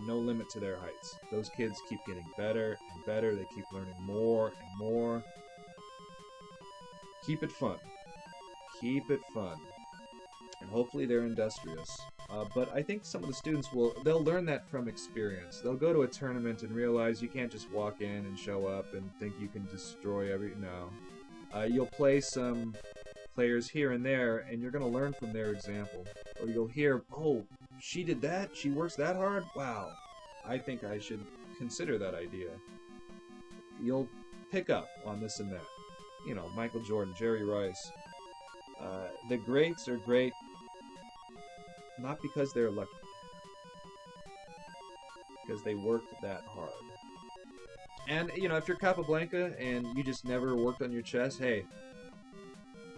no limit to their heights. Those kids keep getting better and better. They keep learning more and more. Keep it fun. Keep it fun. And hopefully they're industrious. But I think some of the students they'll learn that from experience. They'll go to a tournament and realize you can't just walk in and show up and think you can destroy No. You'll play some players here and there, and you're going to learn from their example. Or you'll hear, oh, she did that? She works that hard? Wow. I think I should consider that idea. You'll pick up on this and that. you know, Michael Jordan, Jerry Rice. The greats are great not because they're lucky, because they worked that hard. And, you know, if you're Capablanca and you just never worked on your chess, hey,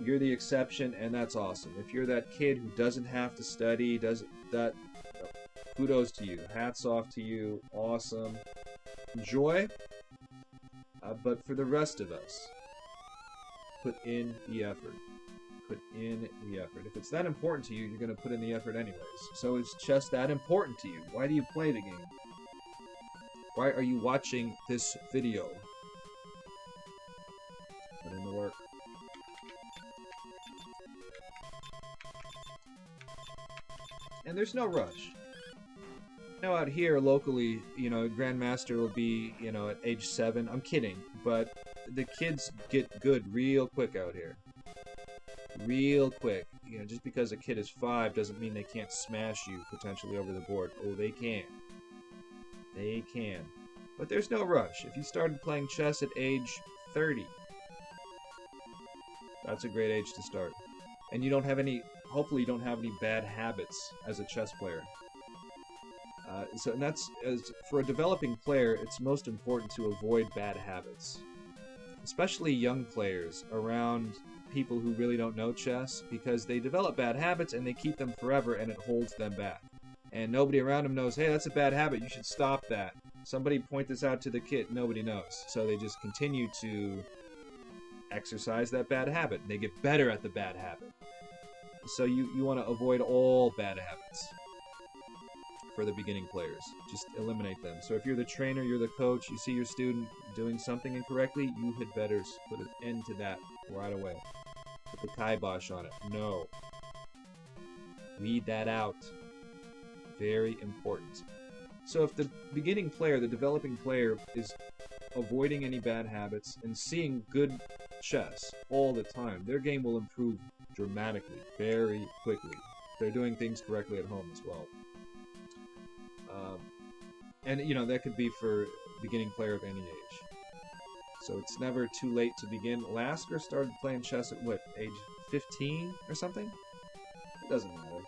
you're the exception, and that's awesome. If you're that kid who doesn't have to study, kudos to you. Hats off to you. Awesome. Enjoy. But for the rest of us, put in the effort. Put in the effort. If it's that important to you, you're going to put in the effort anyways. So is chess that important to you? Why do you play the game? Why are you watching this video? Put in the work. And there's no rush. Now out here locally, you know, Grandmaster will be, you know, at age 7. I'm kidding, but the kids get good real quick out here. Real quick. You know, just because a kid is 5 doesn't mean they can't smash you potentially over the board. Oh, they can. They can. But there's no rush. If you started playing chess at age 30, that's a great age to start. And you don't have any, hopefully you don't have any bad habits as a chess player. And that's, for a developing player, it's most important to avoid bad habits. Especially young players around people who really don't know chess, because they develop bad habits and they keep them forever and it holds them back. And nobody around them knows, hey, that's a bad habit, you should stop that. Somebody point this out to the kid, nobody knows. So they just continue to exercise that bad habit. They get better at the bad habit. So you want to avoid all bad habits for the beginning players. Just eliminate them. So if you're the trainer, you're the coach, you see your student doing something incorrectly, you had better put an end to that right away. Put the kibosh on it. No. Read that out. Very important. So if the beginning player, the developing player, is avoiding any bad habits and seeing good chess all the time, their game will improve dramatically, very quickly. They're doing things correctly at home as well. And, you know, that could be for beginning player of any age. So it's never too late to begin. Lasker started playing chess at, what, age 15 or something? It doesn't matter.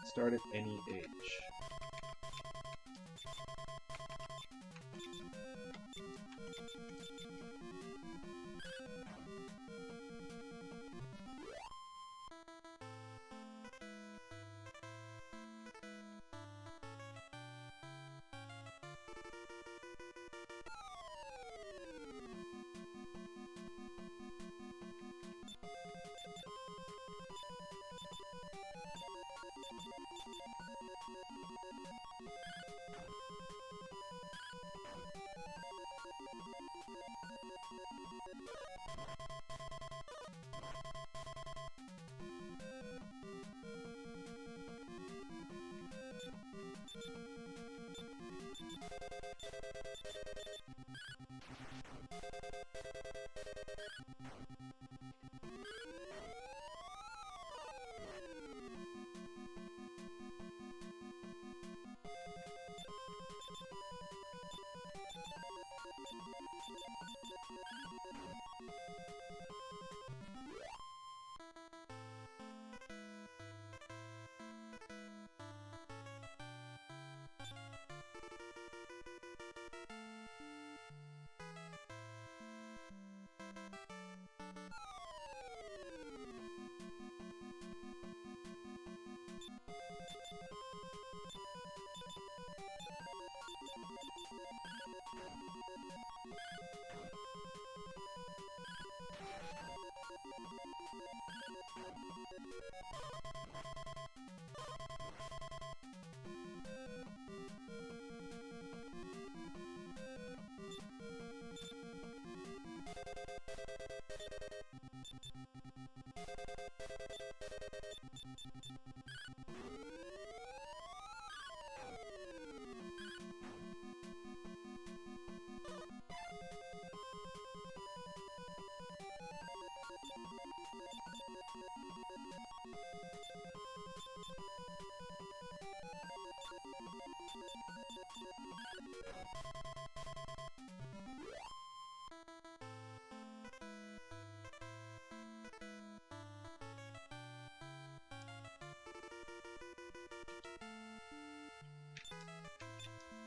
Start at any age.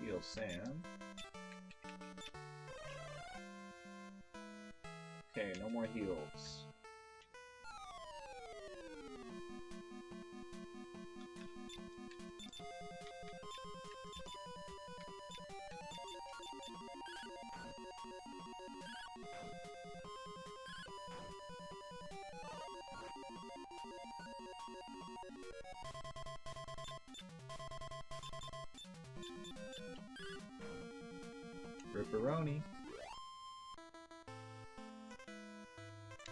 Heal Sam. Okay, no more heals. Ripperoni.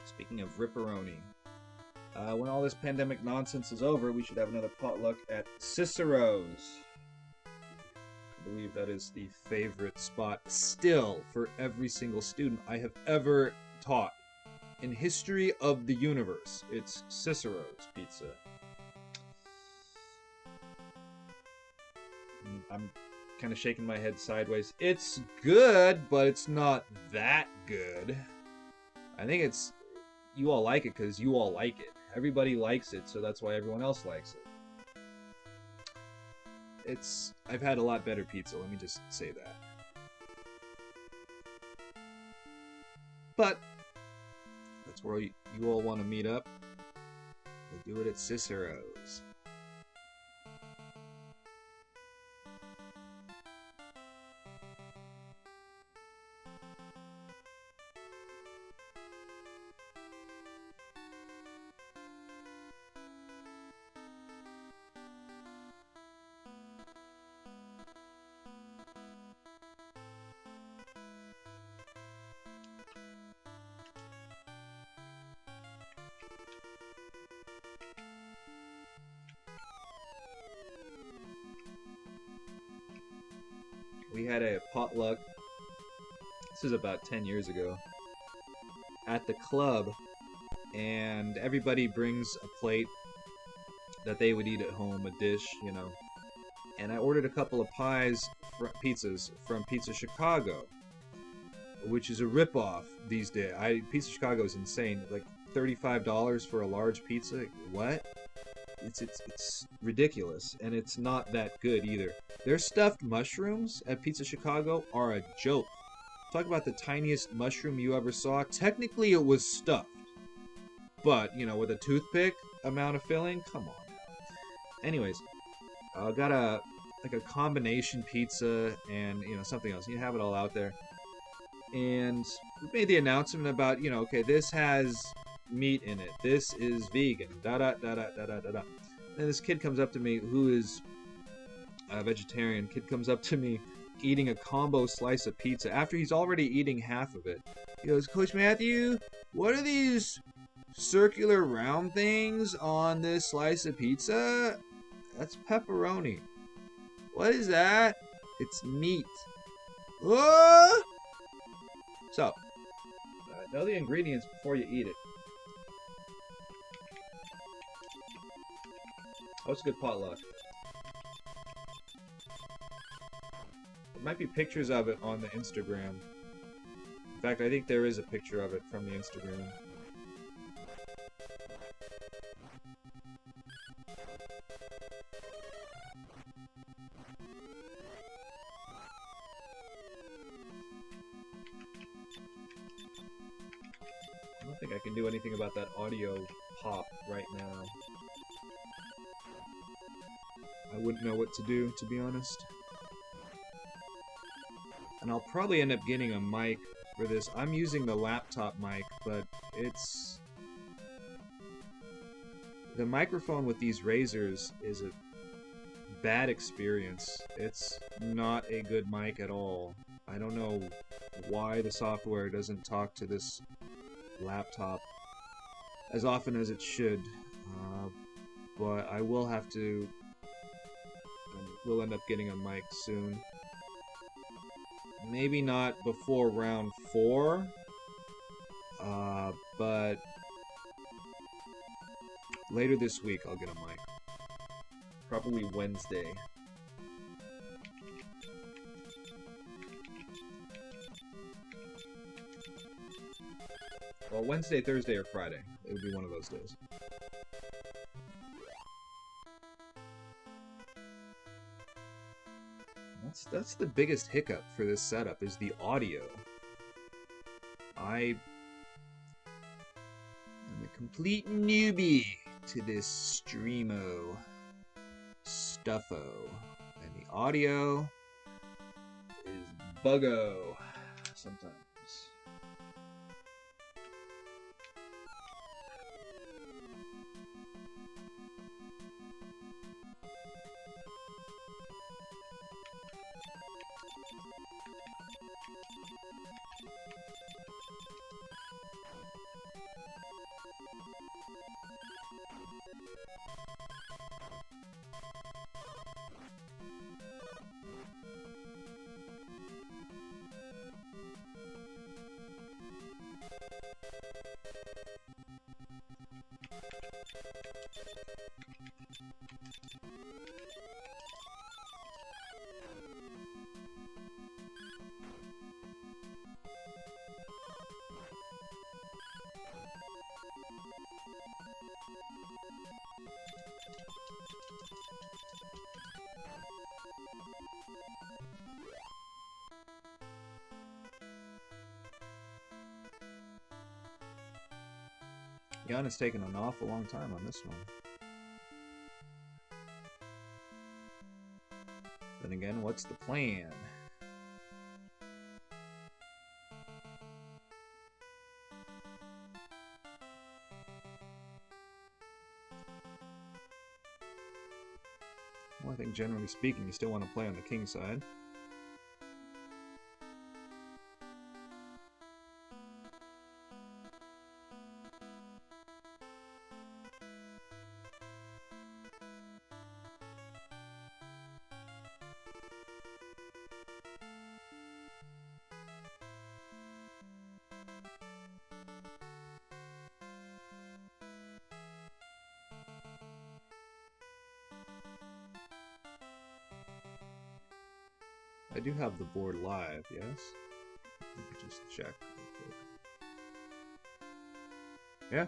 Speaking of Ripperoni, when all this pandemic nonsense is over, we should have another potluck at Cicero's. I believe that is the favorite spot still for every single student I have ever taught. In history of the universe, it's Cicero's pizza. I'm kind of shaking my head sideways. It's good, but it's not that good. I think it's... You all like it because you all like it. Everybody likes it, so that's why everyone else likes it. I've had a lot better pizza, let me just say that. But that's where you all want to meet up. We'll do it at Cicero's. We had a potluck, this is about 10 years ago, at the club, and everybody brings a plate that they would eat at home, a dish, you know. And I ordered a couple of pizzas from Pizza Chicago, which is a ripoff these days. Pizza Chicago is insane, like $35 for a large pizza. What? It's ridiculous, and it's not that good either. Their stuffed mushrooms at Pizza Chicago are a joke. Talk about the tiniest mushroom you ever saw. Technically, it was stuffed, but you know, with a toothpick amount of filling. Come on. Anyways, I got a combination pizza and you know something else. You have it all out there, and we made the announcement about okay, this has meat in it. This is vegan. Da da da da da da da da. And this kid comes up to me who is a vegetarian. Kid comes up to me eating a combo slice of pizza after he's already eating half of it. He goes, "Coach Matthew, what are these circular round things on this slice of pizza?" "That's pepperoni." "What is that?" "It's meat." "What?" So, know the ingredients before you eat it. Oh, it's a good potluck. There might be pictures of it on the Instagram. In fact, I think there is a picture of it from the Instagram. I don't think I can do anything about that audio pop right now. I wouldn't know what to do, to be honest. And I'll probably end up getting a mic for this. I'm using the laptop mic, but it's... The microphone with these razors is a bad experience. It's not a good mic at all. I don't know why the software doesn't talk to this laptop as often as it should. But I will have to... We'll end up getting a mic soon. Maybe not before round 4, but later this week I'll get a mic. Probably Wednesday. Well, Wednesday, Thursday, or Friday. It would be one of those days. That's the biggest hiccup for this setup, is the audio. I am a complete newbie to this streamo stuffo, and the audio is buggo sometimes. Gun has taken an awful long time on this one. Then again, what's the plan? Well, I think generally speaking, you still want to play on the king side. I do have the board live, yes? Let me just check real quick. Yeah.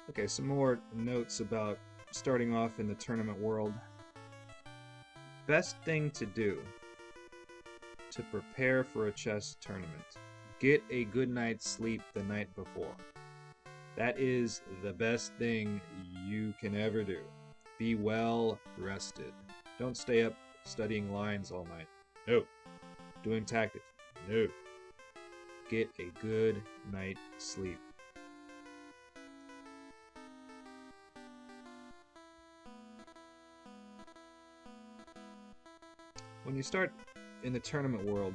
Okay, some more notes about starting off in the tournament world. Best thing to do to prepare for a chess tournament: get a good night's sleep the night before. That is the best thing you can ever do. Be well rested. Don't stay up studying lines all night. No. Doing tactics. No. Get a good night's sleep. When you start in the tournament world,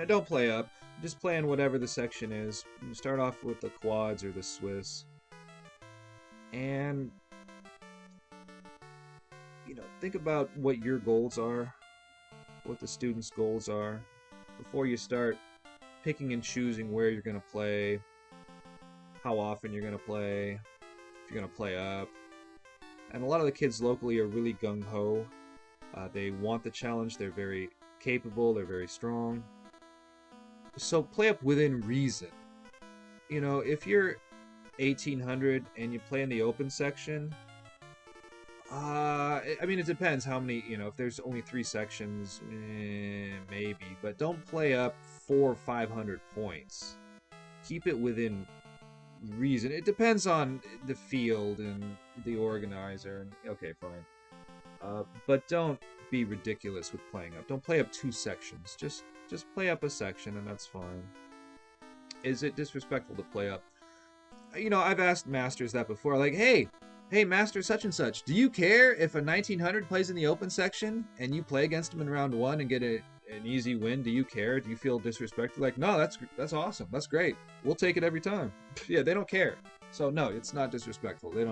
don't play up. Just play in whatever the section is. You start off with the quads or the Swiss. And, think about what your goals are, what the students' goals are, before you start picking and choosing where you're going to play, how often you're going to play, if you're going to play up. And a lot of the kids locally are really gung-ho. They want the challenge. They're very capable. They're very strong. So play up within reason. If you're 1800 and you play in the open section, it depends how many, if there's only 3 sections, maybe. But don't play up 400 or 500 points. Keep it within reason. It depends on the field and the organizer. Okay, fine. But don't be ridiculous with playing up. Don't play up 2 sections. Just play up a section, and that's fine. Is it disrespectful to play up? You know, I've asked masters that before. Like, hey, master such and such, do you care if a 1900 plays in the open section and you play against him in round 1 and get an easy win? Do you care? Do you feel disrespected? Like, no, that's awesome. That's great. We'll take it every time. Yeah, they don't care. So no, it's not disrespectful. They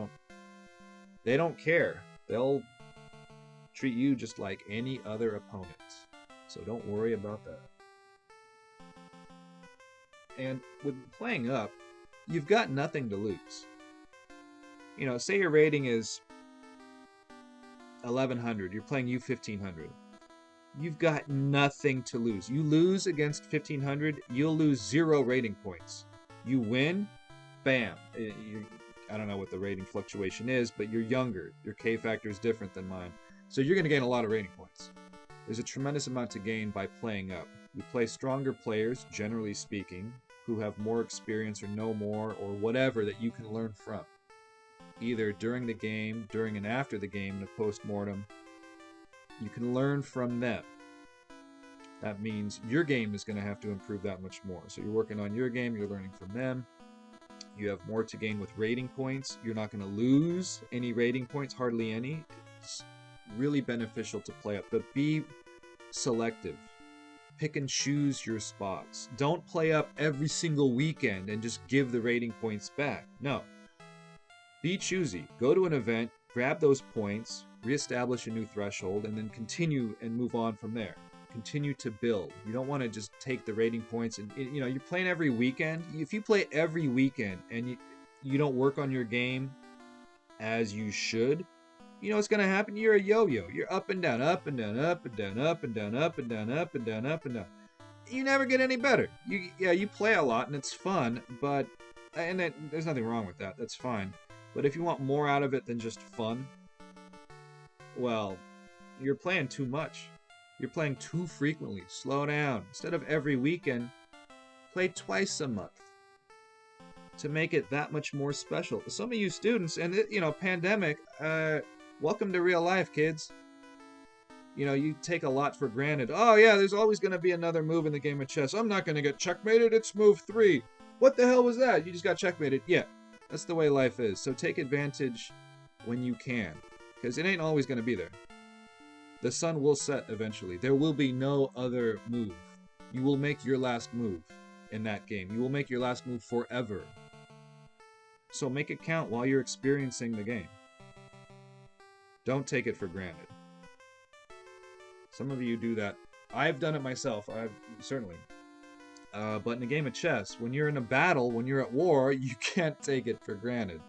don't care. They'll treat you just like any other opponent. So don't worry about that. And with playing up, you've got nothing to lose. You know, say your rating is 1100, you're playing U1500. You've got nothing to lose. You lose against 1500, you'll lose 0 rating points. You win, bam. I don't know what the rating fluctuation is, but you're younger. Your K factor is different than mine. So you're going to gain a lot of rating points. There's a tremendous amount to gain by playing up. You play stronger players, generally speaking, who have more experience or know more or whatever that you can learn from. Either during the game, during and after the game, in a post-mortem, you can learn from them. That means your game is going to have to improve that much more. So you're working on your game, you're learning from them. You have more to gain with rating points. You're not going to lose any rating points, hardly any. It's really beneficial to play up, but be selective. Pick and choose your spots. Don't play up every single weekend and just give the rating points back. No. Be choosy. Go to an event, grab those points, reestablish a new threshold, and then continue and move on from there. Continue to build. You don't want to just take the rating points and, you know, you're playing every weekend. If you play every weekend and you don't work on your game as you should, you know what's going to happen? You're a yo-yo. You're up and down, up and down, up and down, up and down, up and down, up and down, up and down. You never get any better. You play a lot and it's fun, but there's nothing wrong with that. That's fine. But if you want more out of it than just fun, well, you're playing too much. You're playing too frequently. Slow down. Instead of every weekend, play twice a month to make it that much more special. Some of you students, and you know, pandemic, welcome to real life, kids. You know, you take a lot for granted. Oh yeah, there's always going to be another move in the game of chess. I'm not going to get checkmated. It's move 3. What the hell was that? You just got checkmated. Yeah, that's the way life is. So take advantage when you can, because it ain't always going to be there. The sun will set eventually. There will be no other move. You will make your last move in that game. You will make your last move forever. So make it count while you're experiencing the game. Don't take it for granted. Some of you do that. I've done it myself. Certainly. But in a game of chess, when you're in a battle, when you're at war, you can't take it for granted.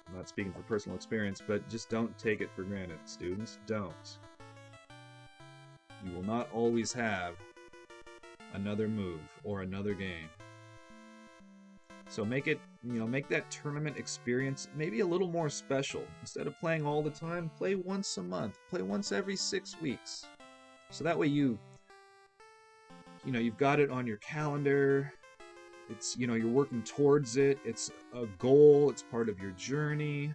I'm not speaking for personal experience, but just don't take it for granted, students. Don't. You will not always have another move or another game. So make it, you know, make that tournament experience maybe a little more special. Instead of playing all the time, play once a month. Play once every 6 weeks. So that way you know, you've got it on your calendar. It's, you know, you're working towards it. It's a goal. It's part of your journey.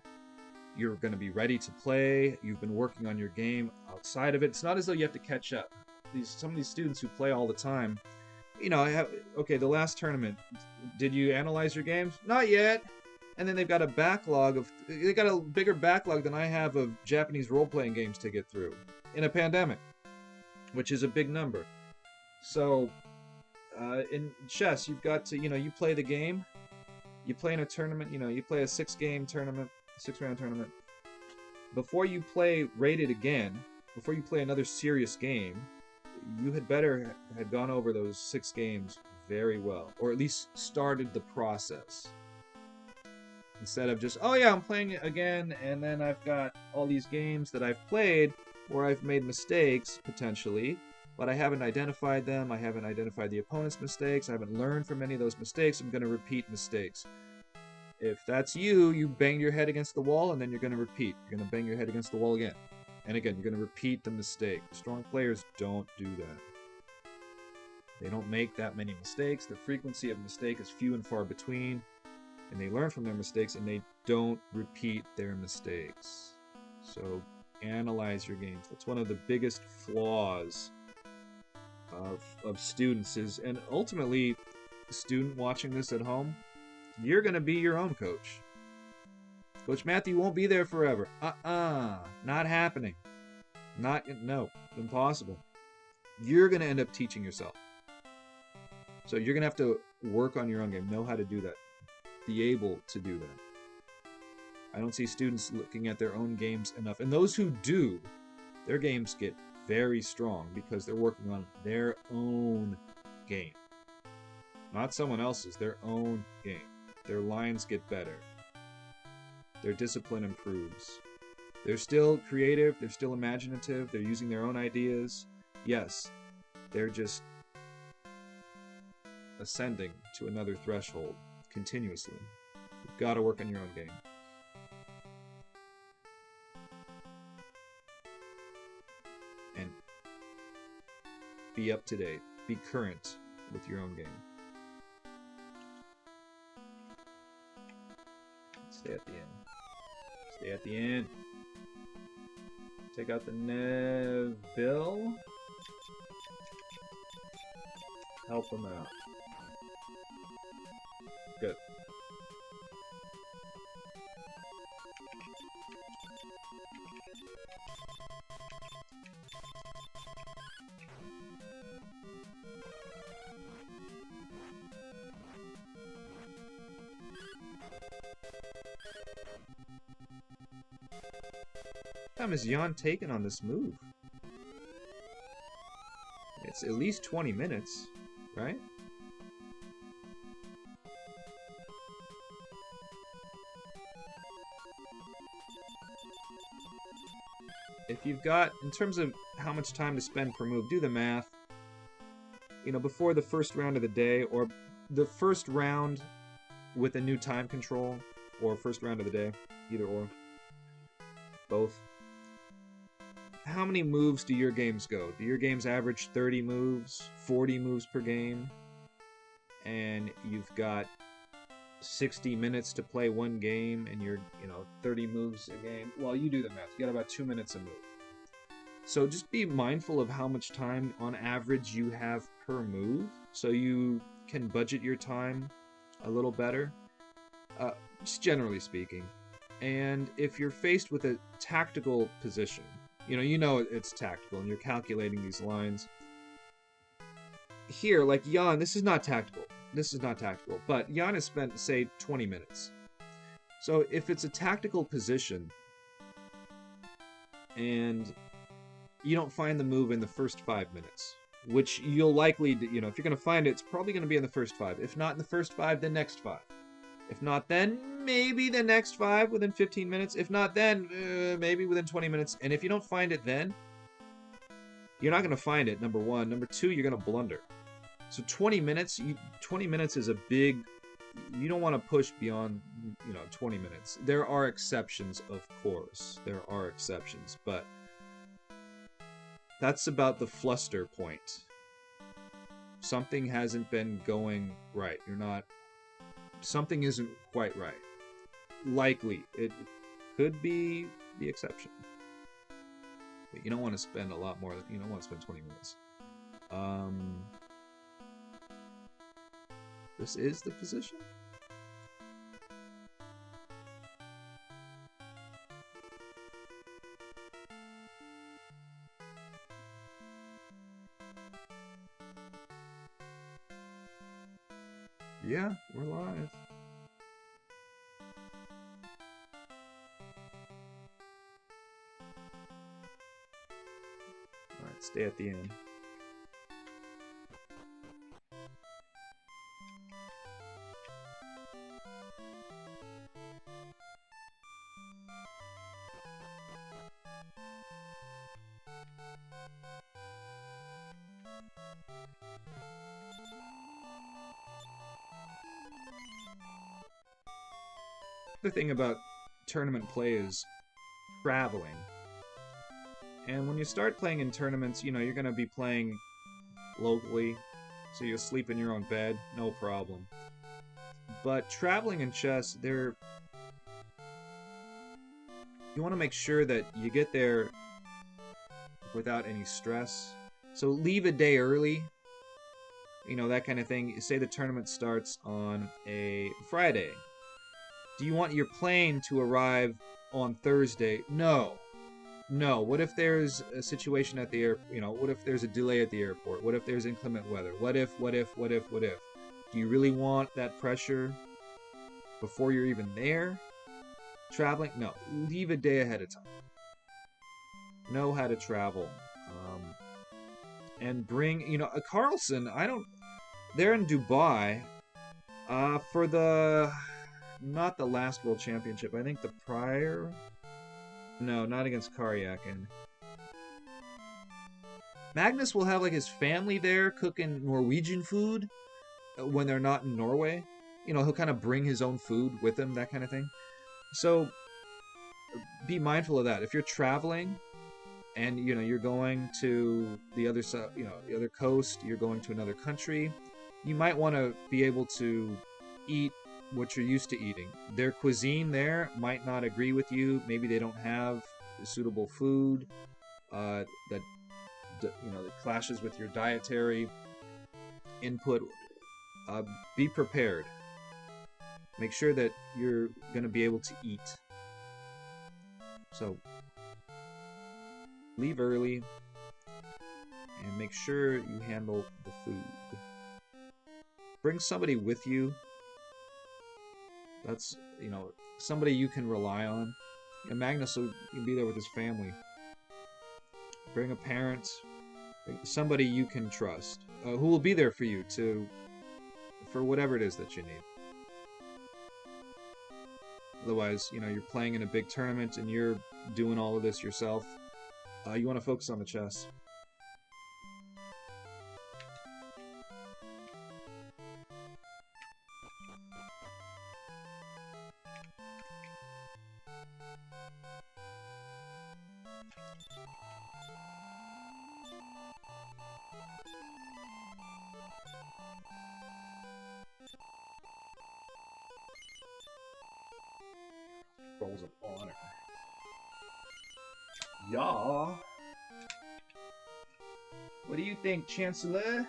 You're going to be ready to play. You've been working on your game outside of it. It's not as though you have to catch up. Some of these students who play all the time, you know, okay, the last tournament, did you analyze your games? Not yet. And then they've got a bigger backlog than I have of Japanese role-playing games to get through in a pandemic, which is a big number. So in chess, you've got to, you know, you play the game, you play in a tournament, you know, you play a 6-game tournament, 6-round tournament. Before you play rated again, before you play another serious game, you had better had gone over those 6 games very well, or at least started the process. Instead of just, oh yeah, I'm playing it again, and then I've got all these games that I've played where I've made mistakes, potentially, but I haven't identified them, I haven't identified the opponent's mistakes, I haven't learned from any of those mistakes, I'm going to repeat mistakes. If that's you, you bang your head against the wall, and then you're going to repeat. You're going to bang your head against the wall again. And again, you're going to repeat the mistake. Strong players don't do that. They don't make that many mistakes. The frequency of mistake is few and far between, and they learn from their mistakes, and they don't repeat their mistakes. So analyze your games. That's one of the biggest flaws of students is, and ultimately, the student watching this at home, you're going to be your own coach. Coach Matthew won't be there forever. Not happening. No, impossible. You're going to end up teaching yourself. So you're going to have to work on your own game, know how to do that, be able to do that. I don't see students looking at their own games enough. And those who do, their games get very strong because they're working on their own game. Not someone else's, their own game. Their lines get better. Their discipline improves. They're still creative, they're still imaginative, they're using their own ideas. Yes, they're just ascending to another threshold continuously. You've got to work on your own game. And be up to date, be current with your own game. Stay at the end. Stay at the end. Take out the Nev Bill. Help them out. Good. What time is Jan taken on this move? It's at least 20 minutes, right? If you've got, in terms of how much time to spend per move, do the math. You know, before the first round of the day, or the first round with a new time control, or first round of the day, either or. Both. How many moves do your games go? Do your games average 30 moves, 40 moves per game? And you've got 60 minutes to play one game, and you're, 30 moves a game? Well, you do the math. You got about 2 minutes a move. So just be mindful of how much time, on average, you have per move, so you can budget your time a little better, just generally speaking. And if you're faced with a tactical position, you know it's tactical, and you're calculating these lines. Here, like Jan, this is not tactical. This is not tactical. But Jan has spent, say, 20 minutes. So if it's a tactical position, and you don't find the move in the first 5 minutes, which you'll likely, if you're going to find it, it's probably going to be in the first 5. If not in the first 5, the next 5. If not then, maybe the next 5 within 15 minutes. If not then, maybe within 20 minutes. And if you don't find it then, you're not going to find it, number one. Number two, you're going to blunder. So 20 minutes, 20 minutes is a big... You don't want to push beyond, 20 minutes. There are exceptions, of course. There are exceptions, but that's about the fluster point. Something hasn't been going right. Something isn't quite right. Likely. It could be the exception. But you don't want to spend a lot more. You don't want to spend 20 minutes. This is the position? Yeah, we're live. Alright, stay at the end. The thing about tournament play is traveling. And when you start playing in tournaments, you're going to be playing locally, so you'll sleep in your own bed, no problem. But traveling in chess, you want to make sure that you get there without any stress. So leave a day early, you know, that kind of thing. Say the tournament starts on a Friday. Do you want your plane to arrive on Thursday? No. No. What if there's a situation at the airport? You know, what if there's a delay at the airport? What if there's inclement weather? What if? Do you really want that pressure before you're even there? Traveling? No. Leave a day ahead of time. Know how to travel. And bring, you know, a Carlsen, they're in Dubai for not the last World Championship, I think the prior, no, not against Karyakin. Magnus will have like his family there cooking Norwegian food when they're not in Norway. You know, he'll kind of bring his own food with him, that kind of thing. So be mindful of that. If you're traveling, and you know you're going to the other side, you know, the other coast, you're going to another country, you might want to be able to eat what you're used to eating. Their cuisine there might not agree with you. Maybe they don't have suitable food that you know that clashes with your dietary input. Be prepared. Make sure that you're going to be able to eat. So leave early and make sure you handle the food. Bring somebody with you. That's, you know, somebody you can rely on. And Magnus will be there with his family. Bring a parent, somebody you can trust, who will be there for you for whatever it is that you need. Otherwise, you know, you're playing in a big tournament and you're doing all of this yourself. You want to focus on the chess. Rolls of honor. Yeah. What do you think, Chancellor?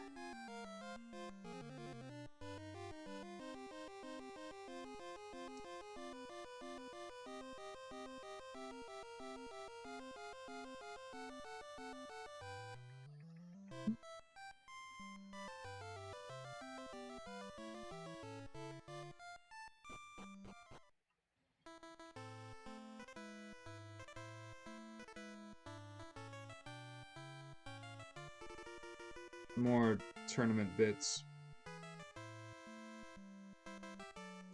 More tournament bits.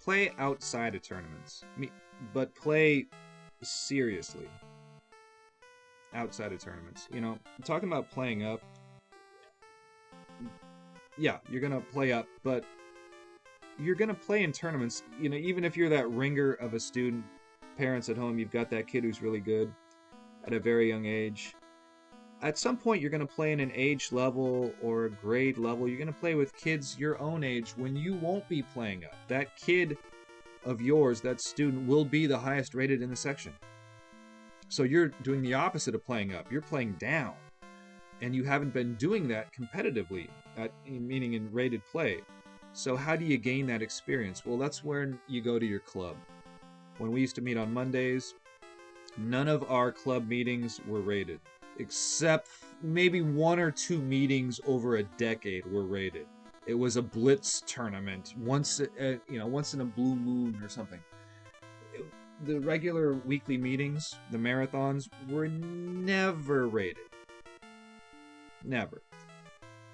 Play outside of tournaments, but play seriously outside of tournaments. You know, talking about playing up. Yeah, you're gonna play up, but you're gonna play in tournaments. You know, even if you're that ringer of a student, parents at home, you've got that kid who's really good at a very young age. At some point, you're going to play in an age level or a grade level. You're going to play with kids your own age when you won't be playing up. That kid of yours, that student, will be the highest rated in the section. So you're doing the opposite of playing up. You're playing down. And you haven't been doing that competitively, meaning in rated play. So how do you gain that experience? Well, that's when you go to your club. When we used to meet on Mondays, none of our club meetings were rated. Except maybe 1 or 2 meetings over a decade were rated. It was a blitz tournament once in a blue moon or something. The regular weekly meetings, the marathons, were never rated. Never.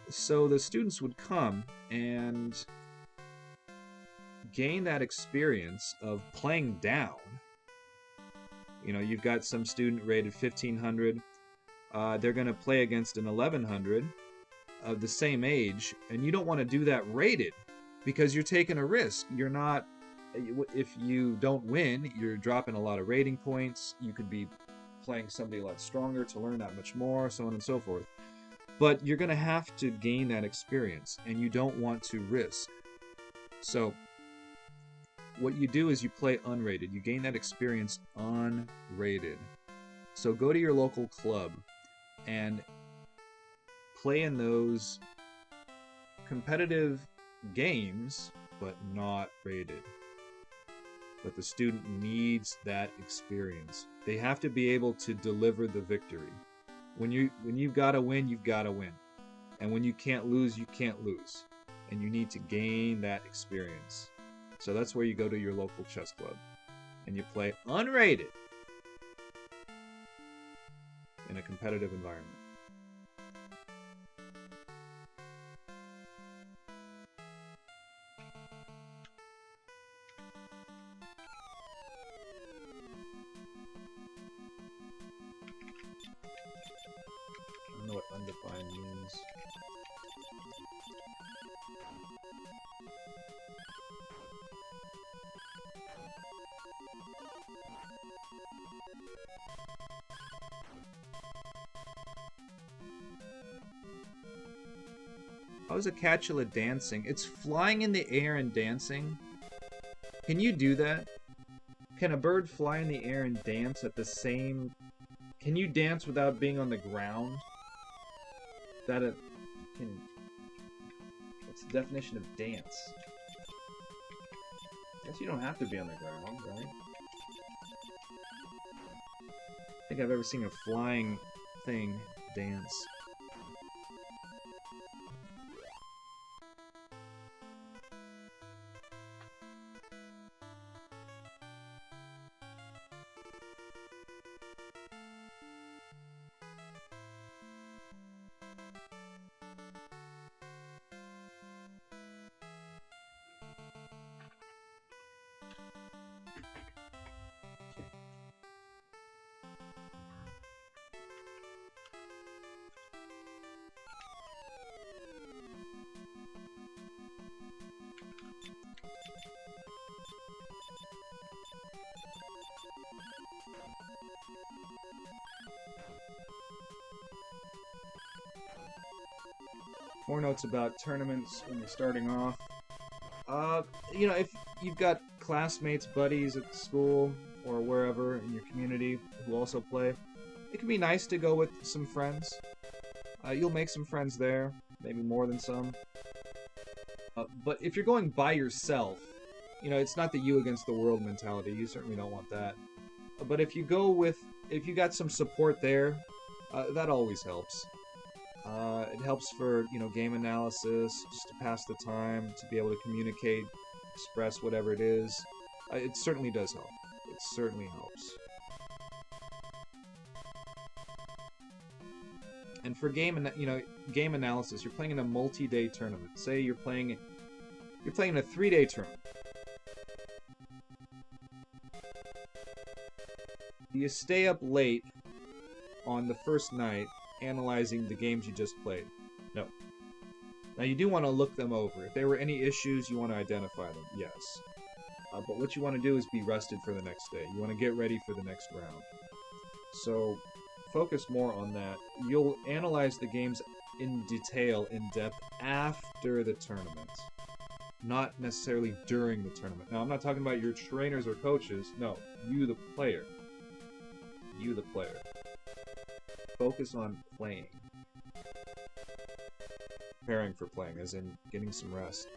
So the students would come and gain that experience of playing down. You know, you've got some student rated 1500. They're going to play against an 1100 of the same age, and you don't want to do that rated because you're taking a risk. You're not, if you don't win, you're dropping a lot of rating points. You could be playing somebody a lot stronger to learn that much more, so on and so forth. But you're going to have to gain that experience, and you don't want to risk. So what you do is you play unrated. You gain that experience unrated. So go to your local club and play in those competitive games, but not rated. But the student needs that experience. They have to be able to deliver the victory. When you've got to win, you've got to win. And when you can't lose, you can't lose. And you need to gain that experience. So that's where you go to your local chess club and you play unrated in a competitive environment. I don't know what undefined means. How is a catula dancing? It's flying in the air and dancing. Can you do that? Can a bird fly in the air and dance at the same... Can you dance without being on the ground? That a... Can... What's the definition of dance? I guess you don't have to be on the ground, right? I think I've ever seen a flying thing dance. More notes about tournaments when you're starting off. You know, if you've got classmates, buddies at school, or wherever in your community who also play, it can be nice to go with some friends. You'll make some friends there, maybe more than some. But if you're going by yourself, you know, it's not the you against the world mentality. You certainly don't want that. But if you go with, if you got some support there, that always helps. It helps for, you know, game analysis, just to pass the time, to be able to communicate, express whatever it is. It certainly does help. It certainly helps. And for game analysis, you're playing in a multi-day tournament. Say you're playing in a 3-day tournament. Do you stay up late on the first night analyzing the games you just played? No. Now you do want to look them over. If there were any issues, you want to identify them, yes. But what you want to do is be rested for the next day. You want to get ready for the next round. So focus more on that. You'll analyze the games in detail, in depth, after the tournament. Not necessarily during the tournament. Now I'm not talking about your trainers or coaches. No, you the player. You the player. Focus on playing. Preparing for playing, as in getting some rest.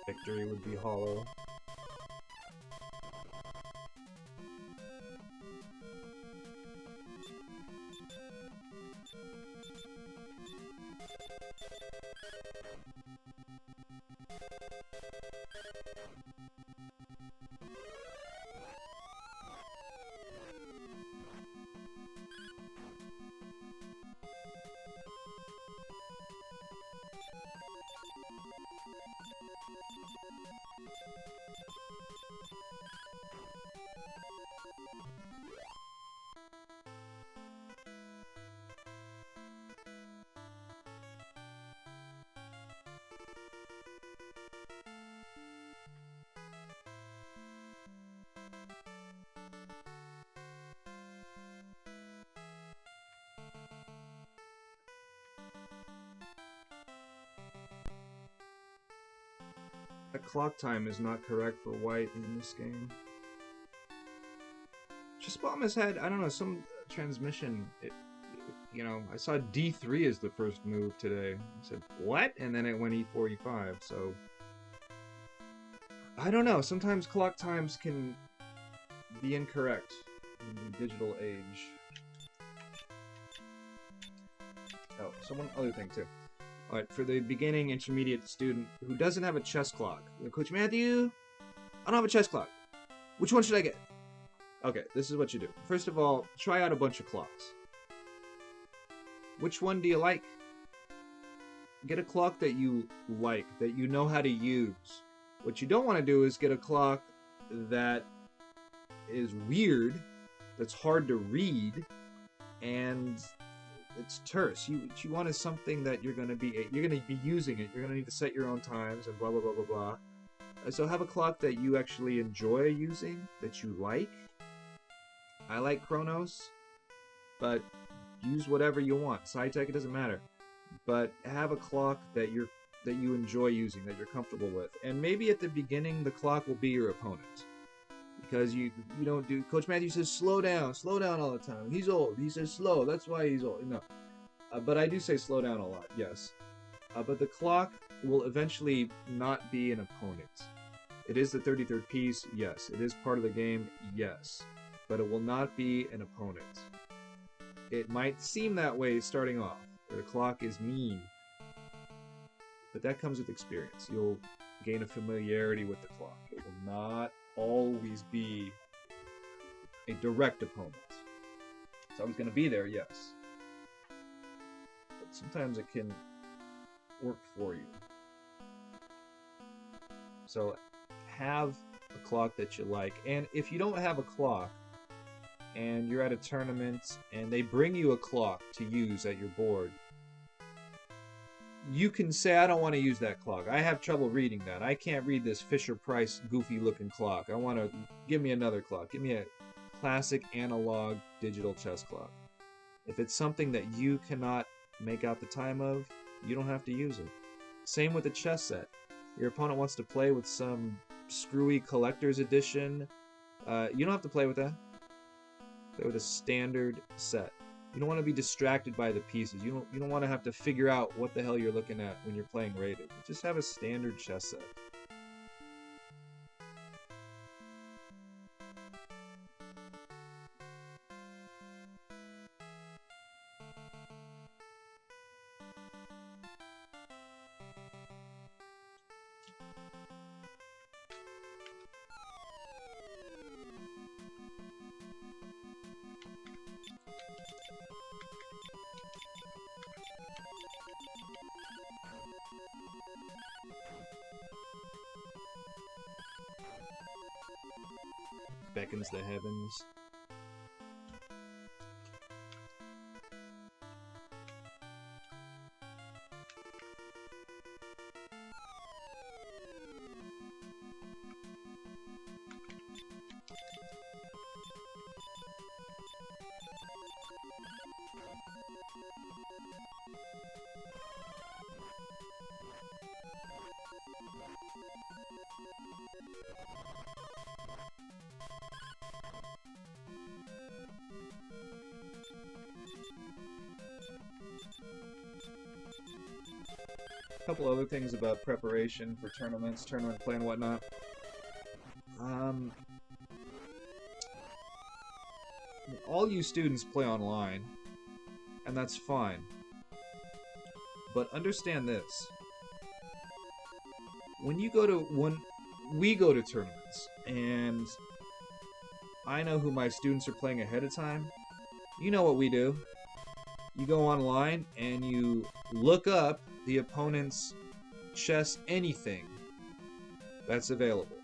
Victory would be hollow. The clock time is not correct for white in this game. Chessbomb has had, I don't know, some transmission. You know, I saw D3 as the first move today. I said, what? And then it went E4, E5, so... I don't know, sometimes clock times can be incorrect in the digital age. Oh, so one other thing too. Alright, for the beginning intermediate student who doesn't have a chess clock. Coach Matthew, I don't have a chess clock. Which one should I get? Okay, this is what you do. First of all, try out a bunch of clocks. Which one do you like? Get a clock that you like, that you know how to use. What you don't want to do is get a clock that is weird, that's hard to read, and it's terse. What you want is something that you're gonna be using it. You're gonna need to set your own times and blah blah blah blah blah. So have a clock that you actually enjoy using, that you like. I like Chronos, but use whatever you want. Sci-Tech, it doesn't matter. But have a clock that you enjoy using, that you're comfortable with. And maybe at the beginning the clock will be your opponent. Because you don't do... Coach Matthew says slow down all the time. He's old. He says slow, that's why he's old. No. But I do say slow down a lot, yes. But the clock will eventually not be an opponent. It is the 33rd piece, yes. It is part of the game, yes. But it will not be an opponent. It might seem that way starting off, where the clock is mean. But that comes with experience. You'll gain a familiarity with the clock. It will not always be a direct opponent. It's always going to be there, yes. But sometimes it can work for you. So have a clock that you like. And if you don't have a clock, and you're at a tournament, and they bring you a clock to use at your board, you can say, I don't want to use that clock. I have trouble reading that. I can't read this Fisher-Price goofy-looking clock. I want to... Give me another clock. Give me a classic analog digital chess clock. If it's something that you cannot make out the time of, you don't have to use it. Same with the chess set. Your opponent wants to play with some screwy collector's edition. You don't have to play with that. Play with a standard set. You don't want to be distracted by the pieces. You don't want to have to figure out what the hell you're looking at when you're playing rated. Just have a standard chess set. beckons the heavens. A couple other things about preparation for tournaments, tournament play and whatnot. All you students play online, and that's fine. But understand this. When we go to tournaments, and I know who my students are playing ahead of time, you know what we do. You go online and you look up the opponent's chess anything that's available.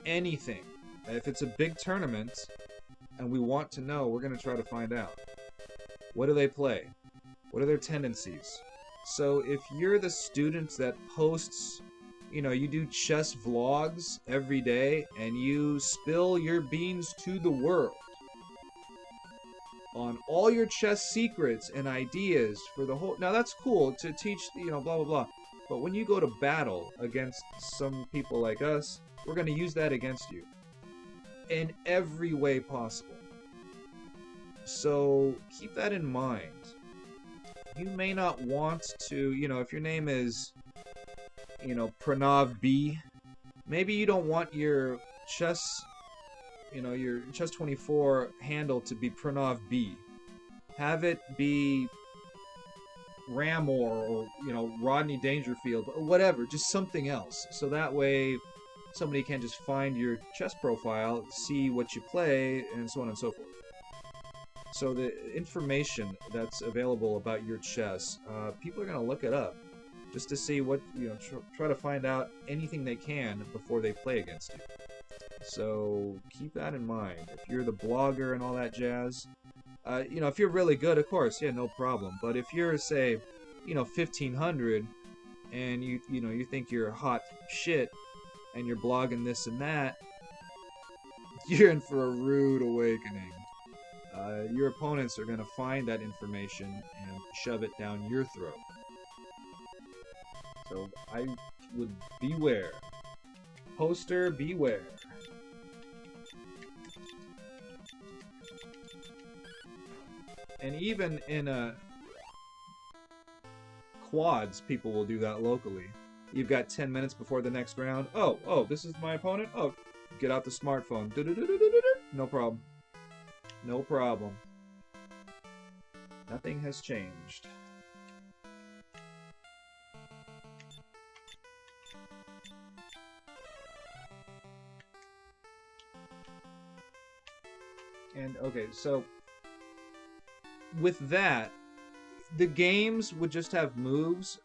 Anything. If it's a big tournament and we want to know, we're going to try to find out. What do they play? What are their tendencies? So if you're the student that posts, you know, you do chess vlogs every day and you spill your beans to the world on all your chess secrets and ideas for the whole... Now that's cool to teach, you know, blah, blah, blah. But when you go to battle against some people like us, we're going to use that against you in every way possible. So keep that in mind. You may not want to, you know, if your name is, you know, Pranav B, maybe you don't want your chess... you know, your Chess24 handle to be Pranav B. Have it be Ramor or, you know, Rodney Dangerfield, or whatever, just something else. So that way somebody can just find your chess profile, see what you play, and so on and so forth. So the information that's available about your chess, people are going to look it up just to see what, you know, try to find out anything they can before they play against you. So keep that in mind. If you're the blogger and all that jazz, you know, if you're really good, of course, yeah, no problem. But if you're, say, you know, 1500 and you know, you think you're hot shit and you're blogging this and that, you're in for a rude awakening. Your opponents are going to find that information and shove it down your throat. So I would beware. Poster, beware. And even in quads, people will do that locally. You've got 10 minutes before the next round. Oh, this is my opponent? Oh, get out the smartphone. No problem. No problem. Nothing has changed. And, okay, so with that, the games would just have moves.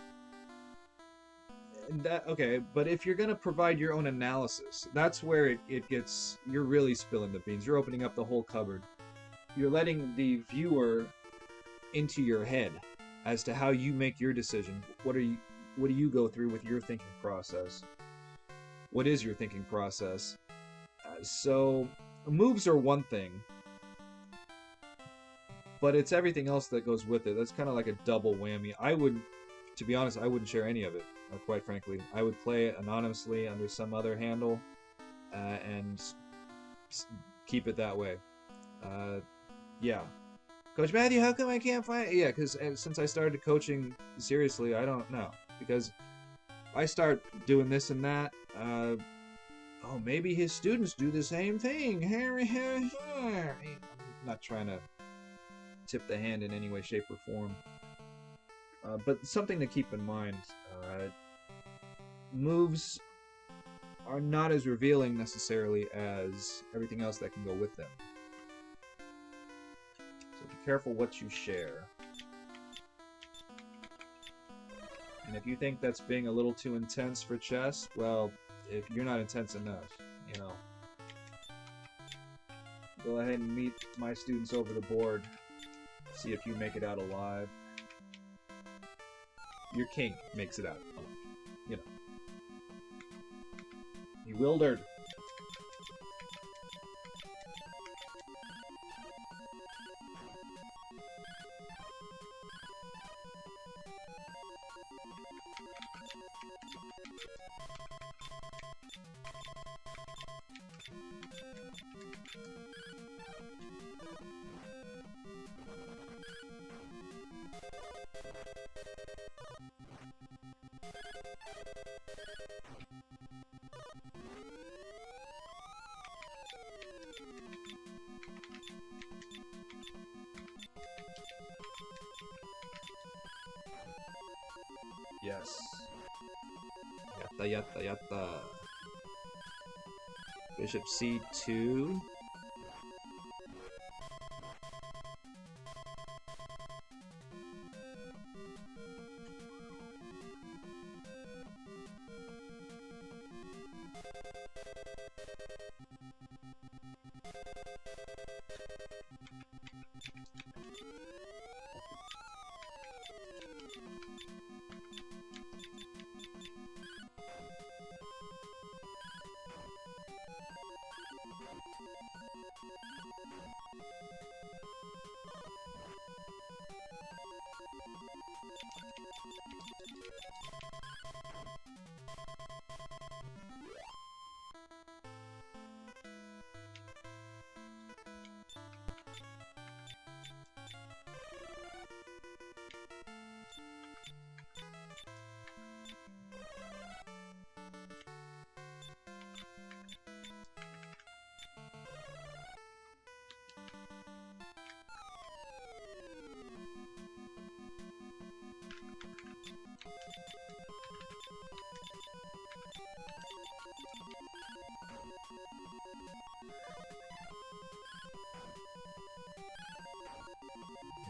And that, okay, but if you're going to provide your own analysis, that's where it gets, you're really spilling the beans. You're opening up the whole cupboard. You're letting the viewer into your head as to how you make your decision. What do you go through with your thinking process? What is your thinking process? So moves are one thing, but it's everything else that goes with it. That's kind of like a double whammy. To be honest, I wouldn't share any of it, quite frankly. I would play it anonymously under some other handle and keep it that way. Yeah. Coach Matthew, how come I can't find it? Yeah, because since I started coaching seriously, I don't know. Because I start doing this and that. Oh, maybe his students do the same thing. I'm not trying to tip the hand in any way, shape, or form. But something to keep in mind. Moves are not as revealing necessarily as everything else that can go with them. So be careful what you share. And if you think that's being a little too intense for chess, well, if you're not intense enough, you know. Go ahead and meet my students over the board. See if you make it out alive. Your king makes it out. You know. Bewildered. Yes. Yatta, yatta, yatta. Bishop C2.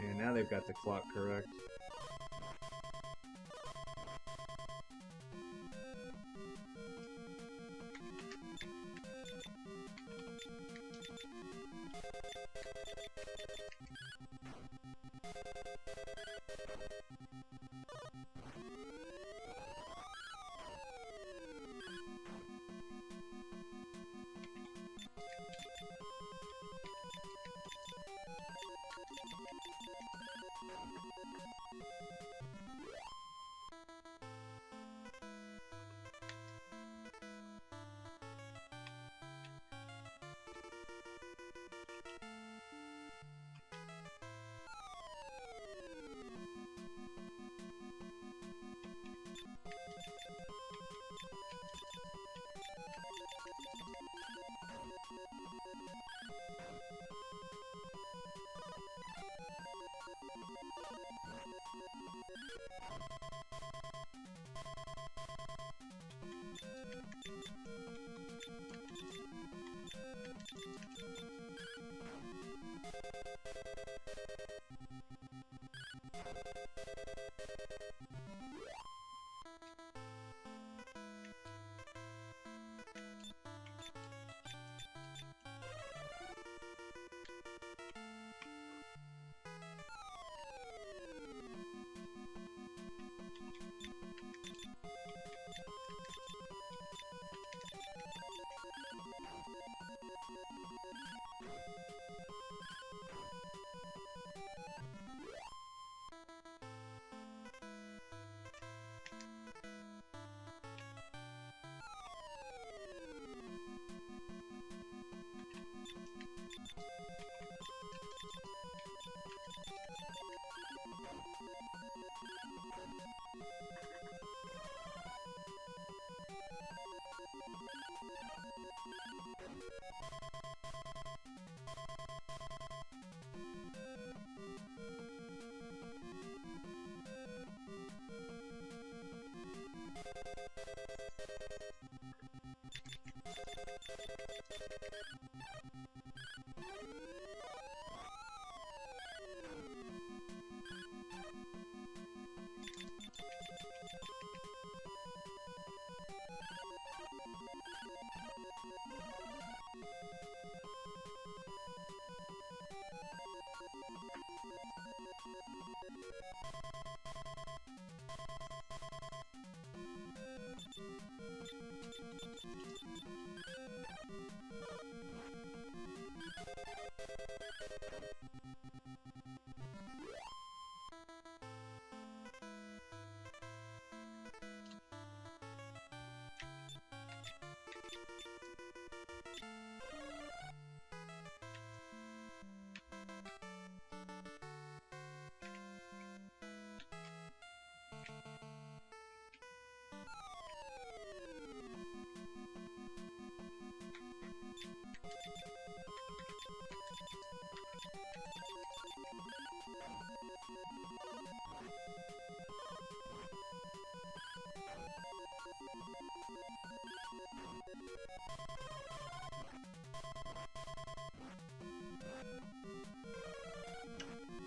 And now they've got the clock correct.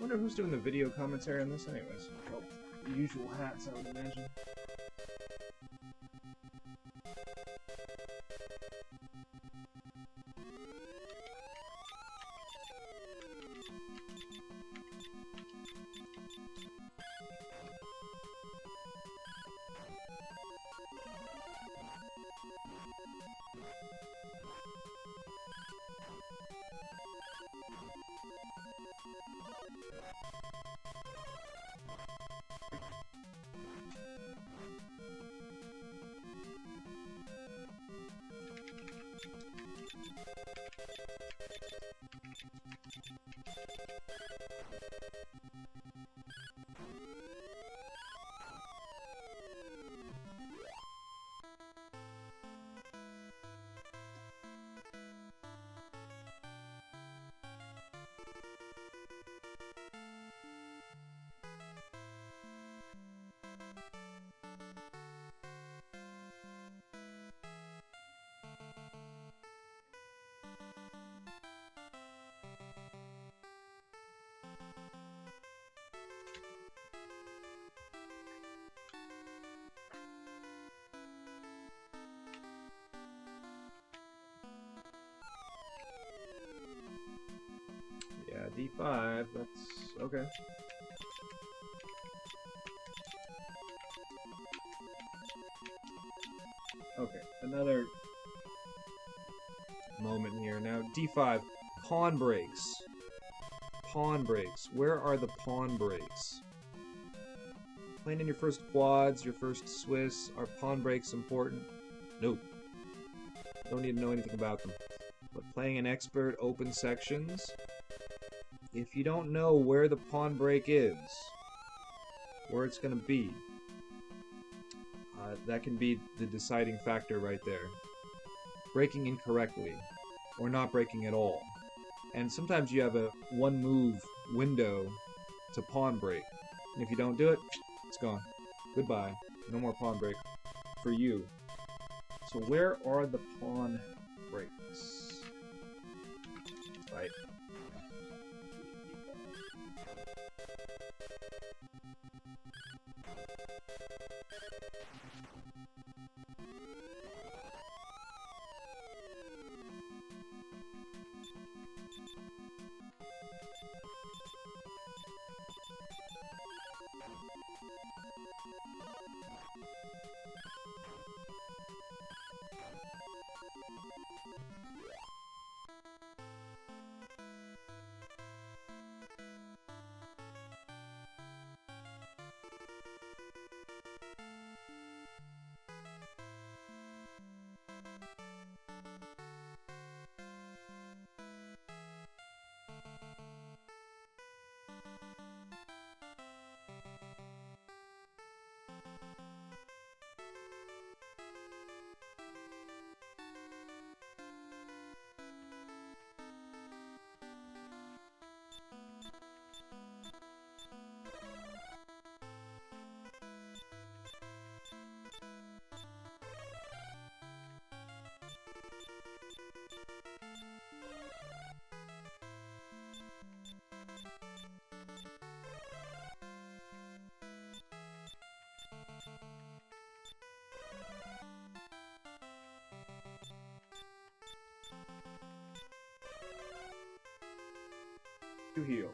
wonder who's doing the video commentary on this anyways. Well, the usual hats, I would imagine. Yeah, D5, that's okay. Okay, another moment here. Now, D5, pawn breaks. Pawn breaks. Where are the pawn breaks? Playing in your first quads, your first Swiss, are pawn breaks important? Nope. Don't need to know anything about them. But playing in expert open sections, if you don't know where the pawn break is, where it's going to be, that can be the deciding factor right there. Breaking incorrectly, or not breaking at all. And sometimes you have a one-move window to pawn break. And if you don't do it, it's gone. Goodbye. No more pawn break for you. So where are the pawn breaks? Right. Two heals.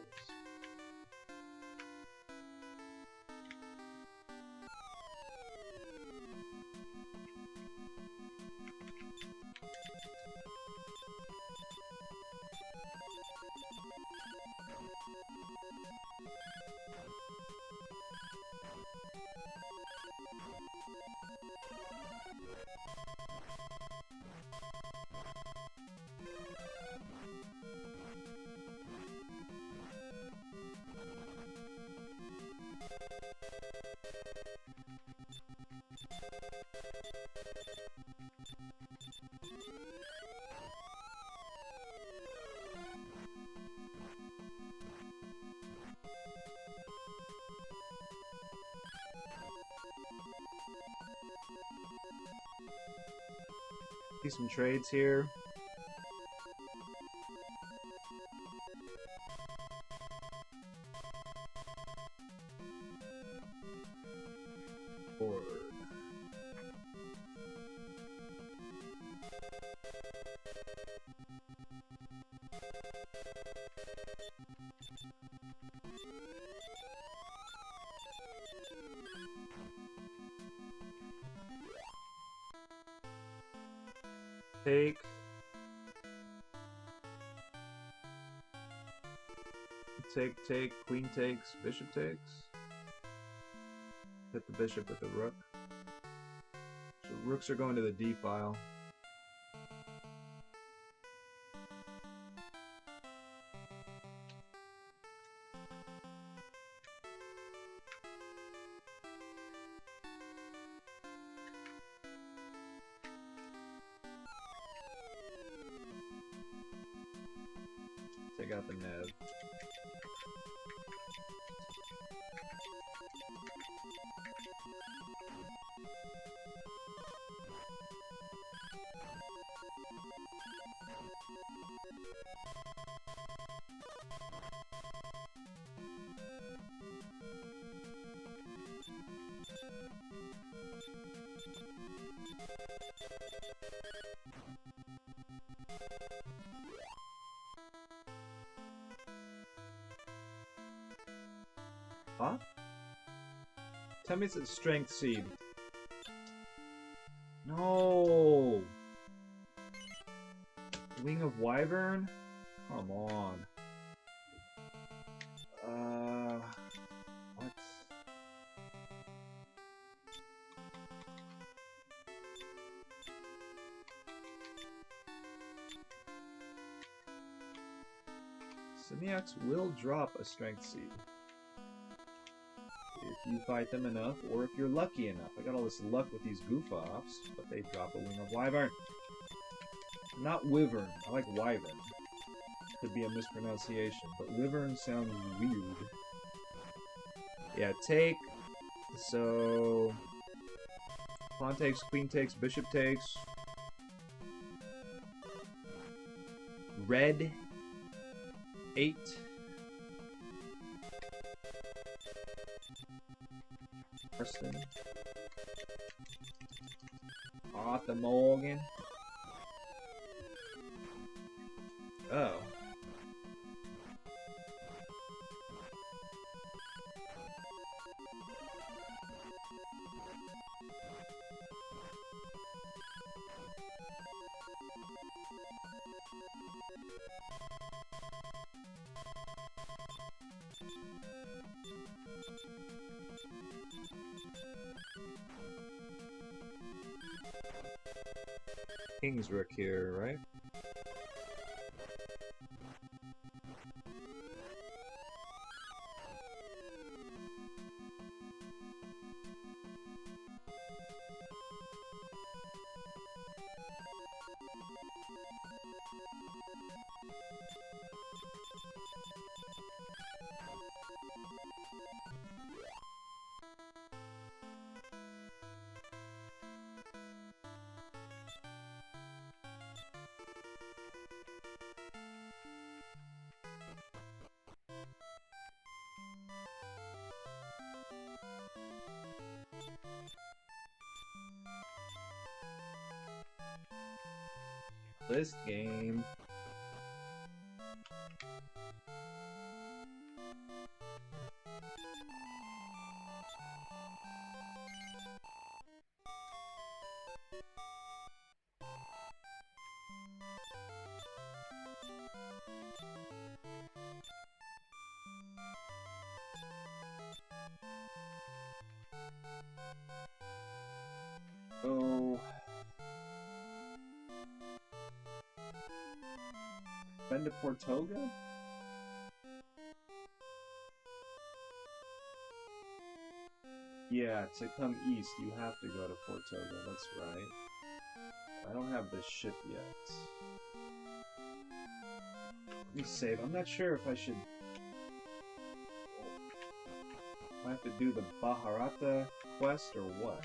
See some trades here. board. Take. Take, queen takes, bishop takes. Hit the bishop with the rook. So rooks are going to the d file. Take out the Nev. Huh? Tell me it's a strength seed. No! Wing of Wyvern? Come on. What? Simiacs will drop a strength seed. If you fight them enough, or if you're lucky enough. I got all this luck with these goof-offs, but they drop a Wing of Wyvern. Not Wyvern. I like Wyvern. Could be a mispronunciation, but Wyvern sounds weird. Yeah, take. So pawn takes, queen takes, bishop takes. Red 8. Carlsen. Arthur Morgan. Oh. King's rook here, right? This game. Oh. Bend to Portoga? Yeah, to come east, you have to go to Portoga, that's right. I don't have this ship yet. Let me save. I'm not sure if I should... I have to do the Baharata quest or what?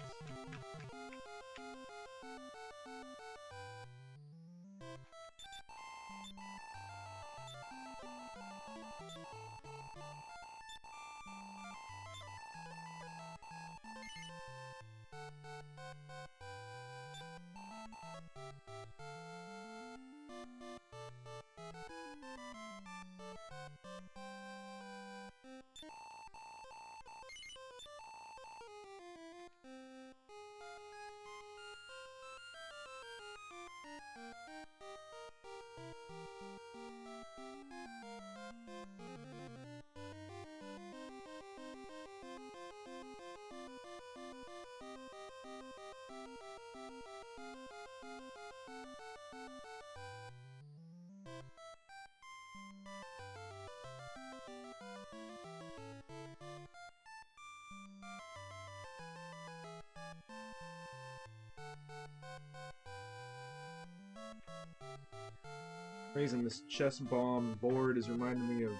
Reason this chess bomb board is reminding me of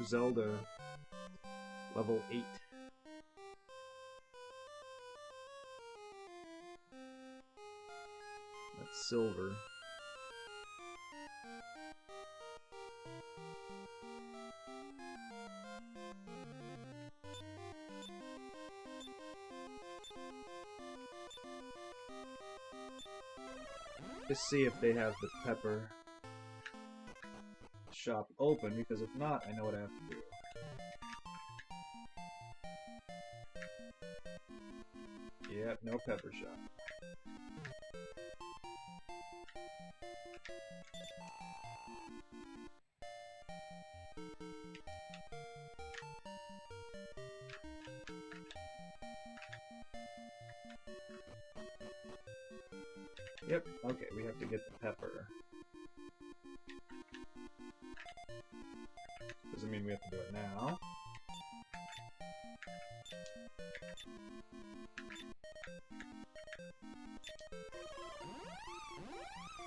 Zelda level 8. That's silver. Just see if they have the pepper shop open, because if not, I know what I have to do. Yep, no pepper shop. Yep, okay, we have to get the pepper. Doesn't mean we have to do it now.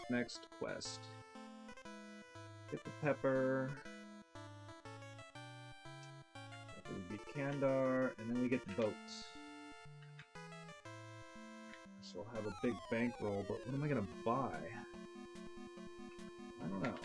Next quest. Get the pepper. After we beat Kandar, and then we get the boat. So I'll have a big bankroll, but what am I gonna buy? I don't know.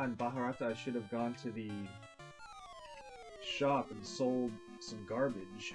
In Baharata, I should have gone to the shop and sold some garbage.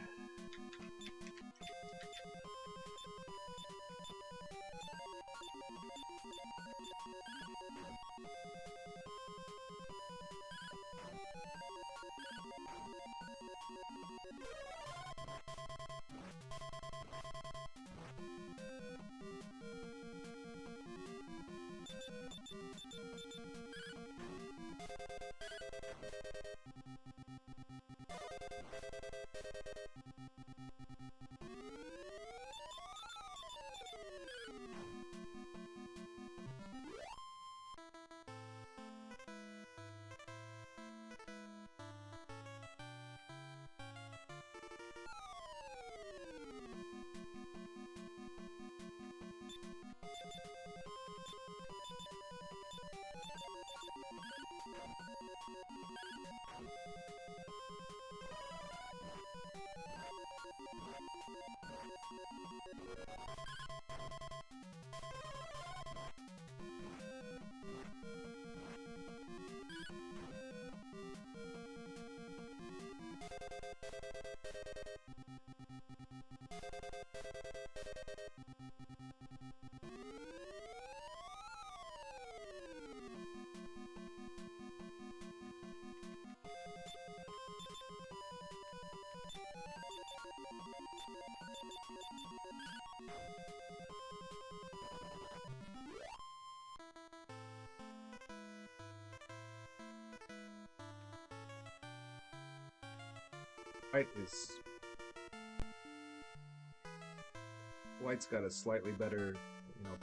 White's got a slightly better,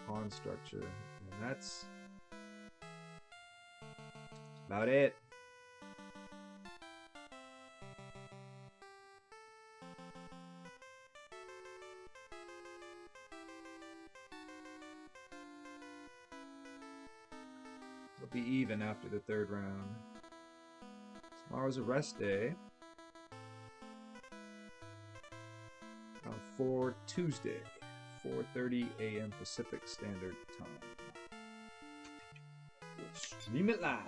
pawn structure, and that's about it. It'll be even after the third round. Tomorrow's a rest day. For Tuesday, 4:30 a.m. Pacific Standard Time. We'll stream it live.